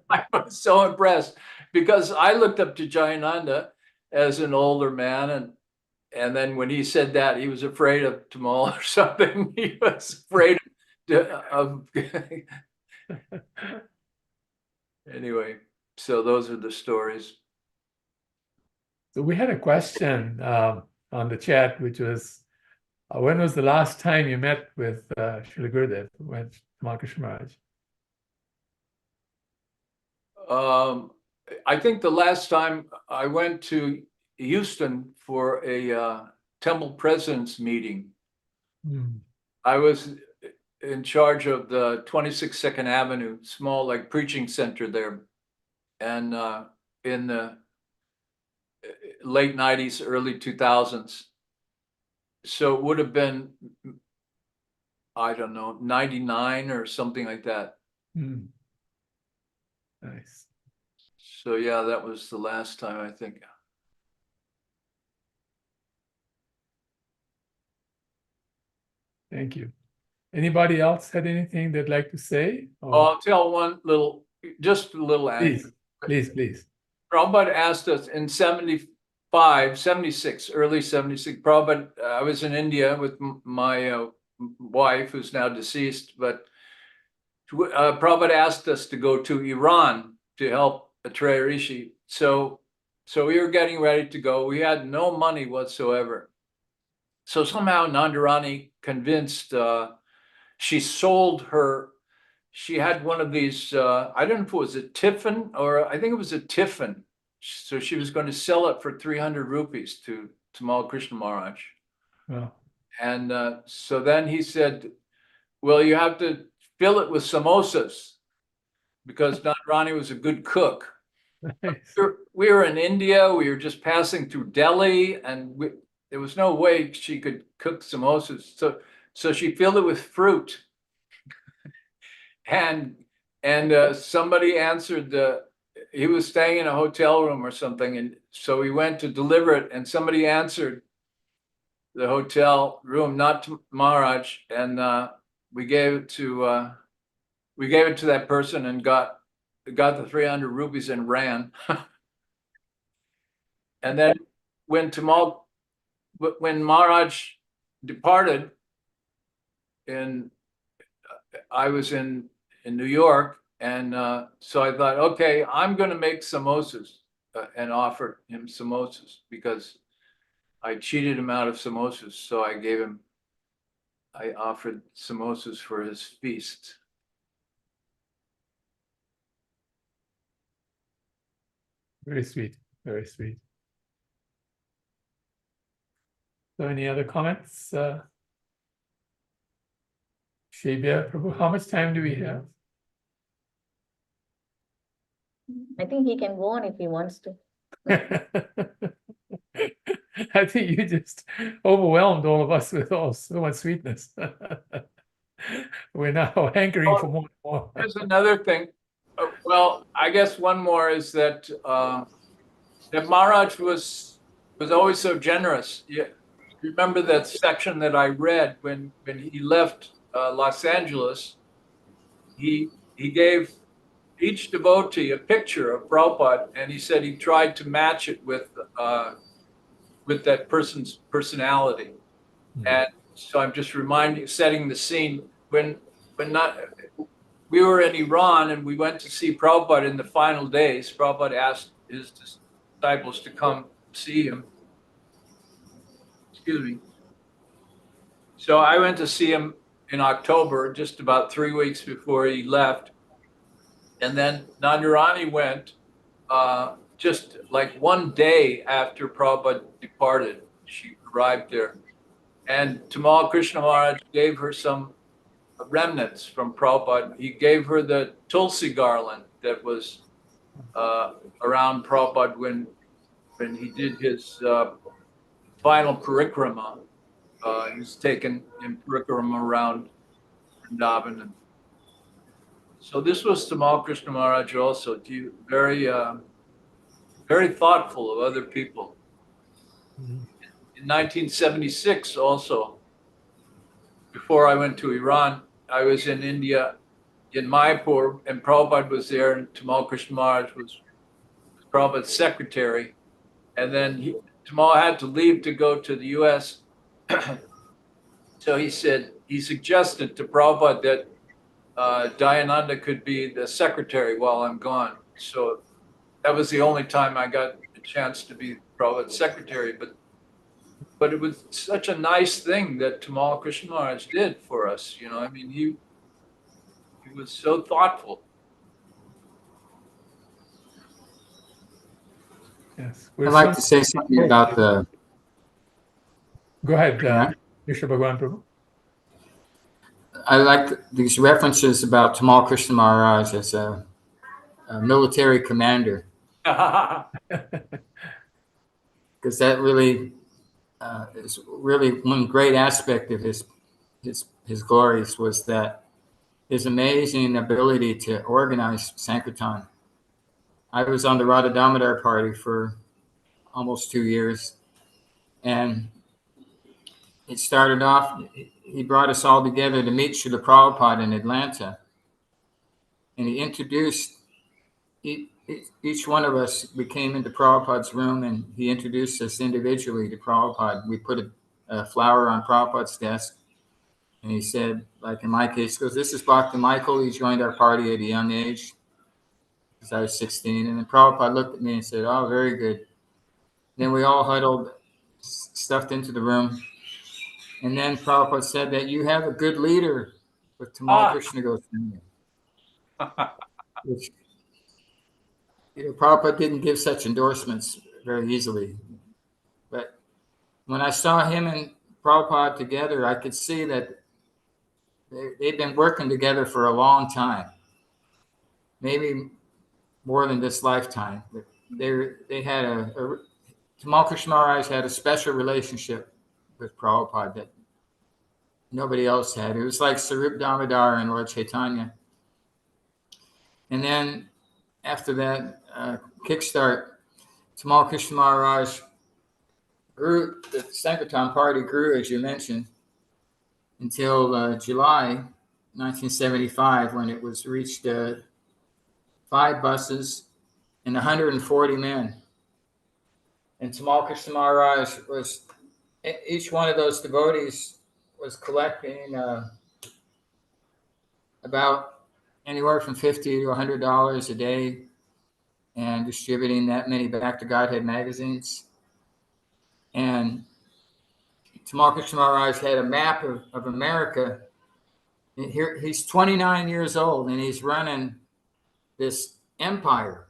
I was so impressed because I looked up to Jayananda as an older man. And then when he said that, he was afraid of Tamal or something. He was afraid of anyway, so those are the stories. So we had a question on the chat, which was, when was the last time you met with Srila Gurudev, with Tamal Krishna Maharaj? I think the last time I went to Houston for a temple president's meeting, I was in charge of the 26 Second Avenue, small like preaching center there, and in the late 90s, early 2000s. So it would have been, I don't know, 99 or something like that. Nice. So yeah, that was the last time, I think. Thank you. Anybody else had anything they'd like to say? Oh, I'll tell one little, just a little anecdote. Please. Prabhupada asked us in 75, 76, early 76, Prabhupada, I was in India with my wife, who's now deceased, but Prabhupada asked us to go to Iran to help a Treya Rishi. So we were getting ready to go. We had no money whatsoever. So somehow Nandarani convinced, she sold her, she had one of these, I don't know if it was a tiffin or I think it was a tiffin. So she was going to sell it for 300 rupees to Tamal Krishna Maharaj. Wow. And so then he said, well, you have to fill it with samosas because Nandarani was a good cook. Nice. We were in India. We were just passing through Delhi, and there was no way she could cook samosas. So she filled it with fruit. And somebody answered he was staying in a hotel room or something, and so we went to deliver it, and somebody answered the hotel room, not to Maharaj, and we gave it to that person and got the 300 rupees and ran. And then when Maharaj departed, and I was in New York, and so I thought, okay, I'm going to make samosas and offer him samosas because I cheated him out of samosas. So I gave him I offered samosas for his feast. Very sweet, very sweet. So any other comments? Shabia Prabhu, how much time do we have? I think he can go on if he wants to. I think you just overwhelmed all of us with so much sweetness. We're now hankering for more and more. Here's another thing. Well, I guess one more is that that Maharaj was always so generous. Yeah, remember that section that I read when he left Los Angeles? He gave each devotee a picture of Prabhupada, and he said he tried to match it with that person's personality. And so I'm just setting the scene when we were in Iran and we went to see Prabhupada in the final days. Prabhupada asked his disciples to come see him. Excuse me. So I went to see him in October, just about 3 weeks before he left. And then Nandarani went just like one day after Prabhupada departed. She arrived there. And Tamal Krishna Maharaj gave her some remnants from Prabhupada. He gave her the Tulsi garland that was around Prabhupada when he did his final parikrama. He was taken in parikrama around Vrindavan. So this was Tamal Krishna Maharaj also, very thoughtful of other people. In 1976 also, before I went to Iran, I was in India, in Mayapur, and Prabhupada was there, and Tamal Krishna Maharaj was Prabhupada's secretary. And then Tamal had to leave to go to the US. So he suggested to Prabhupada that Dayananda could be the secretary while I'm gone. So that was the only time I got a chance to be Prabhupada's secretary. But it was such a nice thing that Tamal Krishna Maharaj did for us. You know, I mean, he was so thoughtful. Yes. I'd like to say something about the. Go ahead, Yeah. Mr. Bhagwan Prabhu. I like these references about Tamal Krishna Maharaj as a military commander, because that really is really one great aspect of his glories was that his amazing ability to organize Sankirtan. I was on the Radha Damodar party for almost 2 years, and it started off, he brought us all together to meet Srila Prabhupada in Atlanta, and he introduced each one of us. We came into Prabhupada's room, and he introduced us individually to Prabhupada. We put a flower on Prabhupada's desk, and he said, like in my case, he goes, "This is Bhakta Michael. He joined our party at a young age, because I was 16. And then Prabhupada looked at me and said, "Oh, very good." Then we all huddled, stuffed into the room. And then Prabhupada said that you have a good leader with Tamal Krishna Goswami. Which, Prabhupada didn't give such endorsements very easily. But when I saw him and Prabhupada together, I could see that they've been working together for a long time. Maybe more than this lifetime. But they had Tamal Krishna Maharaj had a special relationship with Prabhupada that nobody else had. It was like Sarup Damodar and Lord Chaitanya. And then after that kickstart, Tamal Krishna Maharaj grew, the Sankirtan party grew, as you mentioned, until July 1975, when it was reached 5 buses and 140 men. And Tamal Krishna Maharaj was, each one of those devotees was collecting about anywhere from $50 to $100 a day and distributing that many Back to Godhead magazines. And Tamal Krishna Maharaj had a map of America. And here he's 29 years old and he's running this empire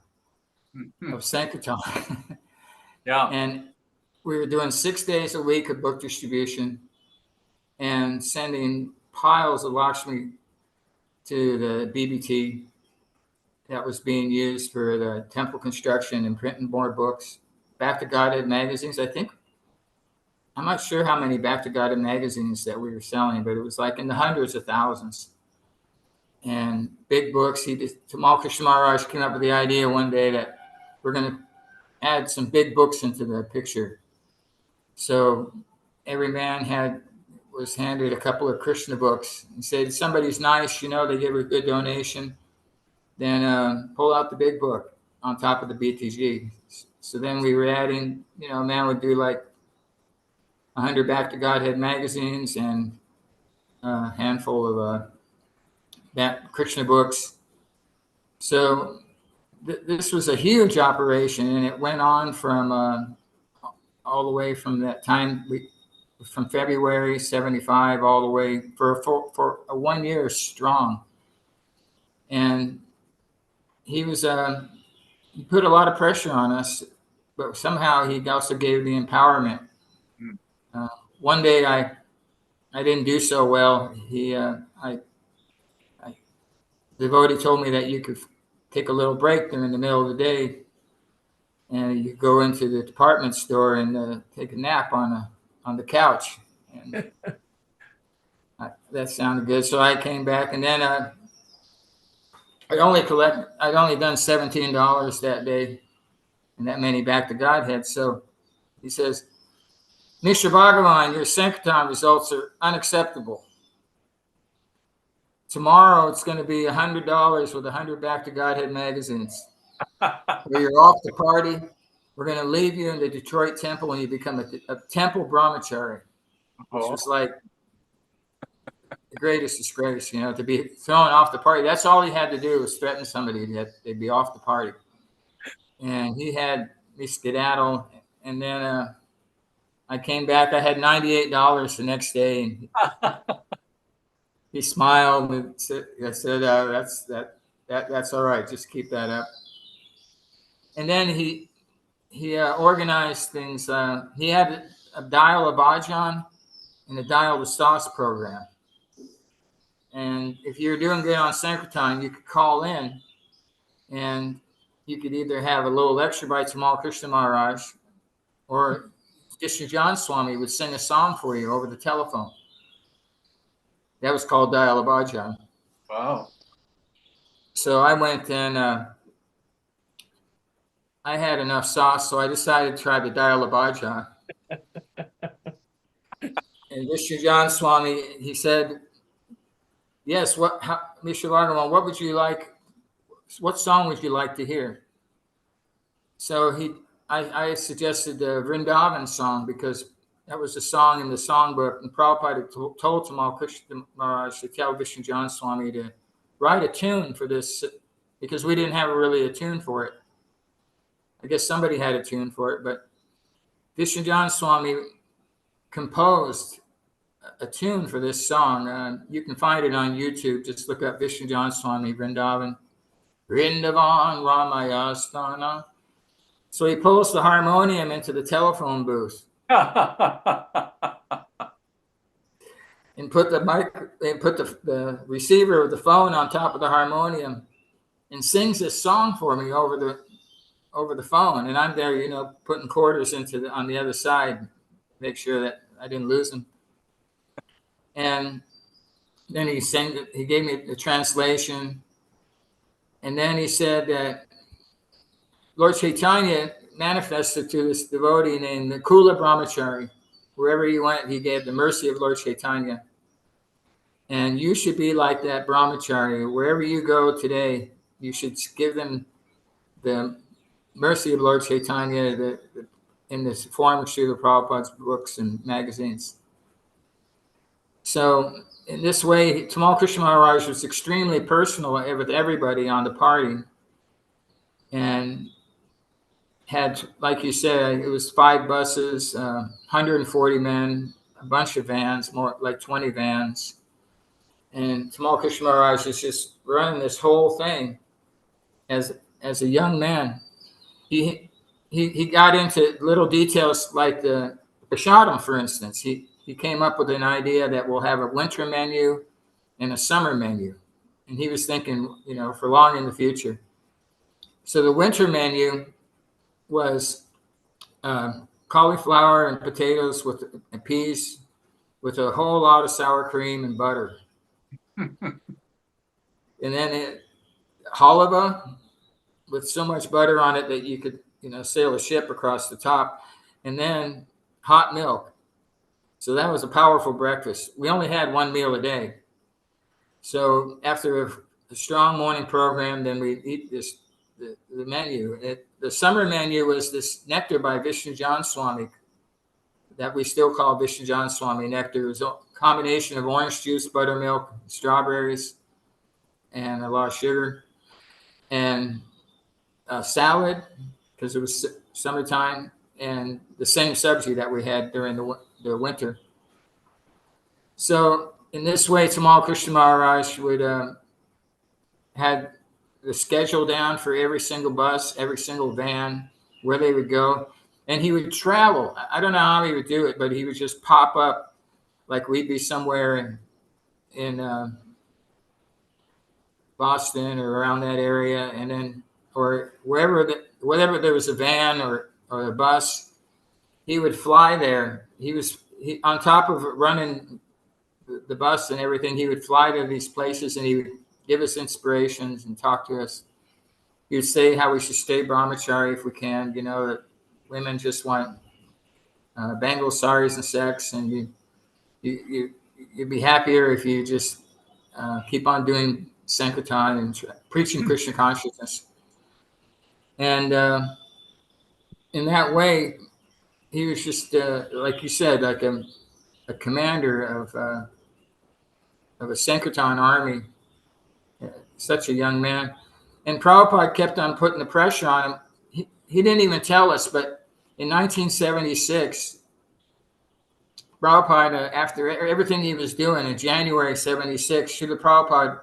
of Sankirtan. Yeah. And we were doing 6 days a week of book distribution and sending piles of Lakshmi to the BBT that was being used for the temple construction and printing more books. Back to Godhead magazines, I think. I'm not sure how many Back to Godhead magazines that we were selling, but it was like in the hundreds of thousands. And big books. Tamal Krishna Maharaj came up with the idea one day that we're going to add some big books into the picture. So every man was handed a couple of Krishna books and said, if somebody's nice, they give a good donation, then pull out the big book on top of the BTG. So then we were adding, a man would do like 100 Back to Godhead magazines and a handful of that Krishna books. So this was a huge operation, and it went on from all the way from that time, from February 75 all the way for a 1 year strong. And he put a lot of pressure on us, but somehow he also gave the empowerment. One day I didn't do so well. The devotee told me that you could take a little break during the middle of the day and you go into the department store and take a nap on the couch. And that sounded good. So I came back, and then I'd only done $17 that day, and that many Back to Godhead. So he says, Mr. Bhagavan, your Sankirtan results are unacceptable. Tomorrow it's going to be $100 with 100 Back to Godhead magazines. Where you're off the party. We're going to leave you in the Detroit temple and you become a temple brahmachari, which was like the greatest disgrace, to be thrown off the party. That's all he had to do was threaten somebody that they'd be off the party. And he had me skedaddle. And then I came back. I had $98 the next day. And he smiled and said, that's all right. Just keep that up. And then he organized things. He had a Dial a Bhajan and a Dial the Sauce program. And if you're doing good on Sankirtan, you could call in and you could either have a little lecture by Tamal Krishna Maharaj or Krishna John Swami would sing a song for you over the telephone. That was called Dial a Bhajan. Wow. So I went and I had enough sauce, so I decided to try the Dial a Bhajan. And Krishna John Swami, he said, yes, Mr. Bhagavan, what would you like? What song would you like to hear? So I suggested the Vrindavan song because that was a song in the songbook. And Prabhupada told Tamal Krishna Maharaj to tell Krishna John Swami to write a tune for this because we didn't have really a tune for it. I guess somebody had a tune for it, but Krishna John Swami composed a tune for this song. You can find it on YouTube. Just look up Vishnu John Swami Vrindavan. Vrindavan Ramayastana. So he pulls the harmonium into the telephone booth and put the receiver of the phone on top of the harmonium and sings this song for me over the phone. And I'm there, putting quarters on the other side, make sure that I didn't lose them. And then he gave me the translation. And then he said that Lord Chaitanya manifested to this devotee named Kula Brahmachari. Wherever he went, he gave the mercy of Lord Chaitanya. And you should be like that brahmachari. Wherever you go today, you should give them the mercy of Lord Chaitanya in the form of Srila Prabhupada's books and magazines. So in this way, Tamal Krishna Maharaj was extremely personal with everybody on the party and had, like you said, it was 5 buses, 140 men, a bunch of vans, more like 20 vans. And Tamal Krishna Maharaj is just running this whole thing as a young man. He got into little details like the prasadam, for instance. He came up with an idea that we'll have a winter menu and a summer menu. And he was thinking, you know, for long in the future. So the winter menu was cauliflower and potatoes and peas with a whole lot of sour cream and butter. And then halva with so much butter on it that you could, you know, sail a ship across the top. And then hot milk. So that was a powerful breakfast. We only had one meal a day. So after a strong morning program, then we'd eat the menu. The summer menu was this nectar by Vishnu Jan Swami that we still call Vishnu Jan Swami nectar. It was a combination of orange juice, buttermilk, strawberries, and a lot of sugar, and salad, because it was summertime, and the same subji that we had during the winter. So in this way, Tamal Krishna Maharaj would had the schedule down for every single bus, every single van, where they would go. And he would travel. I don't know how he would do it, but he would just pop up like we'd be somewhere in Boston or around that area, and then or wherever there was a van or a bus, he would fly there. He on top of running the bus and everything, he would fly to these places and he would give us inspirations and talk to us. He would say how we should stay brahmachari if we can, you know, that women just want Bengal saris and sex, and you'd be happier if you just keep on doing Sankirtan and preaching Krishna consciousness. And in that way, he was just, like you said, like a commander of a Sankirtan army, such a young man. And Prabhupada kept on putting the pressure on him. He didn't even tell us, but in 1976, Prabhupada, after everything he was doing in January 76, Srila Prabhupada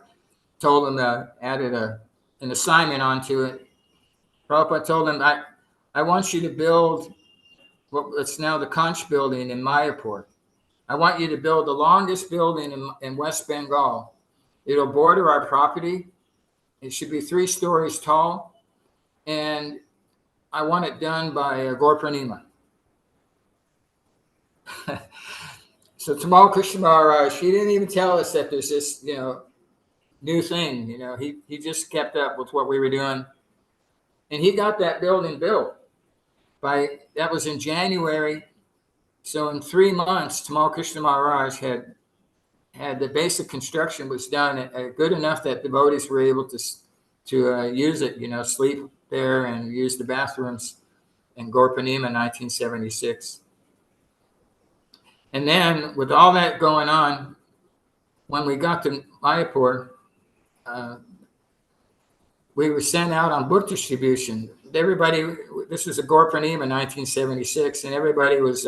told him, added an assignment onto it. Prabhupada told him, I want you to build what's now the Kanch building in Mayapur. I want you to build the longest building in West Bengal. It'll border our property. It should be 3 stories tall. And I want it done by Gaur Purnima. So Tamal Krishna Maharaj, he didn't even tell us that there's this, you know, new thing. You know, he just kept up with what we were doing. And he got that building built. That was in January. So in 3 months, Tamal Krishna Maharaj had the basic construction was done good enough that devotees were able to use it, you know, sleep there and use the bathrooms in Gaur Purnima in 1976. And then with all that going on, when we got to Mayapur, we were sent out on book distribution. This was a Gaur Purnima in 1976, and everybody was,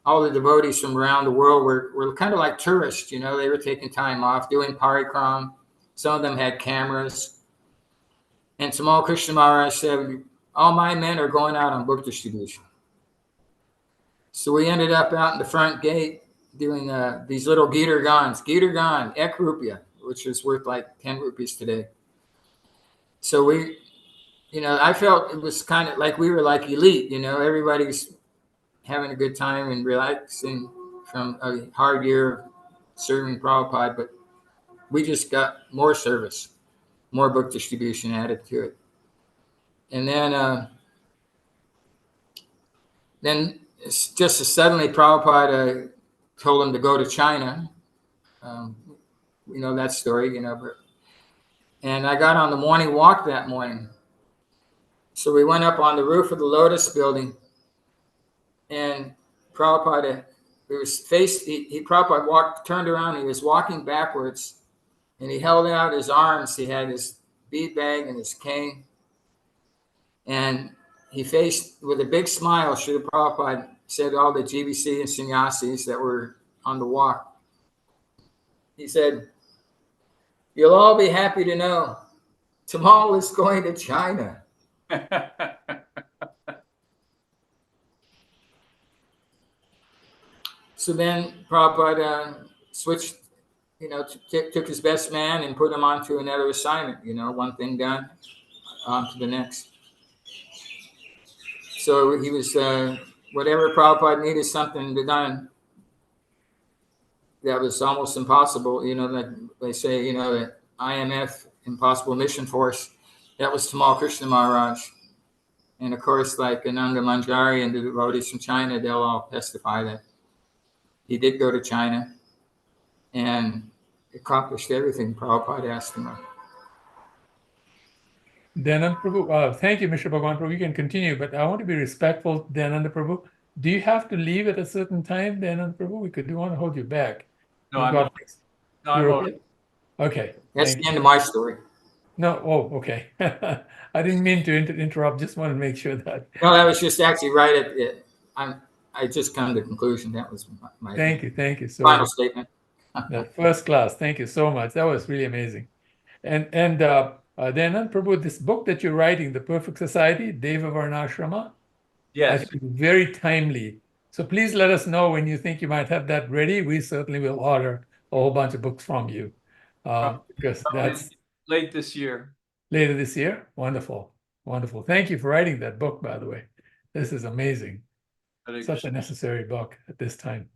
all the devotees from around the world were kind of like tourists, you know. They were taking time off, doing parikram. Some of them had cameras. And Tamal Krishna Maharaj said, all my men are going out on book distribution. So we ended up out in the front gate doing these little Gitar Gan, Ek Rupia, which is worth like 10 rupees today. So we, you know, I felt it was kind of like we were like elite, you know, everybody's having a good time and relaxing from a hard year serving Prabhupada, but we just got more service, more book distribution added to it. And then just as suddenly Prabhupada told him to go to China. You know that story, you know. And I got on the morning walk that morning. So we went up on the roof of the Lotus building, and Prabhupada, Prabhupada turned around, he was walking backwards, and he held out his arms. He had his bead bag and his cane, and he faced with a big smile. Srila Prabhupada said to all the GBC and sannyasis that were on the walk, he said, "You'll all be happy to know Tamal is going to China." So then Prabhupada switched, took his best man and put him onto another assignment, one thing done, on to the next. So he was, whatever Prabhupada needed something to be done, that was almost impossible, that they say, that IMF, Impossible Mission Force, that was Tamal Krishna Maharaj. And of course, like Ananda Manjari and the devotees from China, they'll all testify that he did go to China and accomplished everything Prabhupada asked him of. Dayananda Prabhu, thank you, Mr. Bhagwan Prabhu. You can continue, but I want to be respectful, Dayananda Prabhu. Do you have to leave at a certain time, Dayananda Prabhu? We want to hold you back. No, You've I'm got- okay. No, you're I'm okay? Okay. That's thank the end you. of my story. No, okay. I didn't mean to interrupt. Just want to make sure that. No, that was just actually right at it. I just come to the conclusion. That was my Thank you so final much. statement. That first class. Thank you so much. That was really amazing. And Dayananda Prabhu, this book that you're writing, The Perfect Society, Deva Varnashrama, I Yes. think very timely. So please let us know when you think you might have that ready. We certainly will order a whole bunch of books from you because that's Late this year. later this year. Wonderful. Wonderful. Thank you for writing that book, by the way. This is amazing. Hare Such a Krishna. necessary book at this time.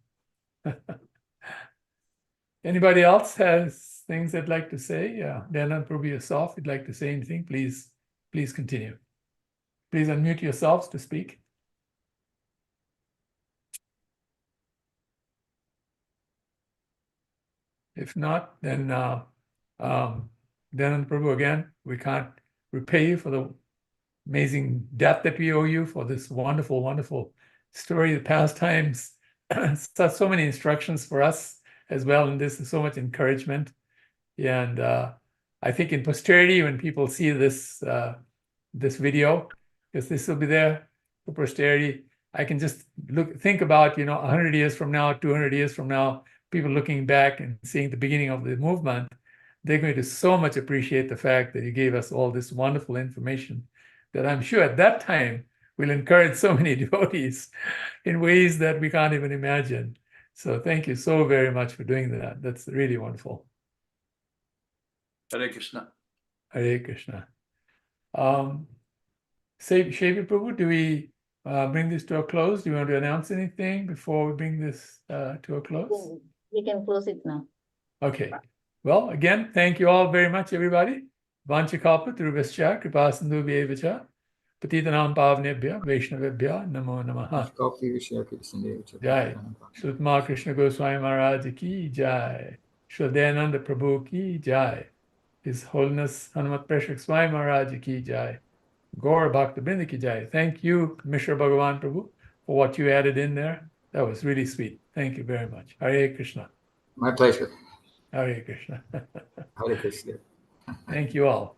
Anybody else has things they'd like to say? Yeah, Dayananda Prabhu yourself, if you'd like to say anything, please continue. Please unmute yourselves to speak. If not, then Dayananda Prabhu, again, we can't repay you for the amazing debt that we owe you for this wonderful, wonderful story, the pastimes, so many instructions for us as well, and this is so much encouragement. And I think in posterity, when people see this this video, because this will be there for posterity, I can just think about 100 years from now, 200 years from now, people looking back and seeing the beginning of the movement, they're going to so much appreciate the fact that you gave us all this wonderful information that I'm sure at that time will encourage so many devotees in ways that we can't even imagine. So thank you so very much for doing that. That's really wonderful. Hare Krishna. Hare Krishna. Shavi Prabhu, do we bring this to a close? Do you want to announce anything before we bring this to a close? We can close it now. Okay. Well, again, thank you all very much, everybody. Vanchakalpa Trubhascha Kripasindhu Vyevacha Patitanam Pavnebhya Vaishnavebhya Namo Namaha. Jai. Shrutma Krishna Goswami Maharaj ki Jai. Shraddhananda Prabhu ki Jai. His Holiness Hanumat Prashak Swami Maharaj ki Jai. Gaur Bhakta Brinda ki Jai. Thank you, Mishra Bhagavan Prabhu, for what you added in there. That was really sweet. Thank you very much. Hare Krishna. My pleasure. Hare Krishna. Hare Krishna. Thank you all.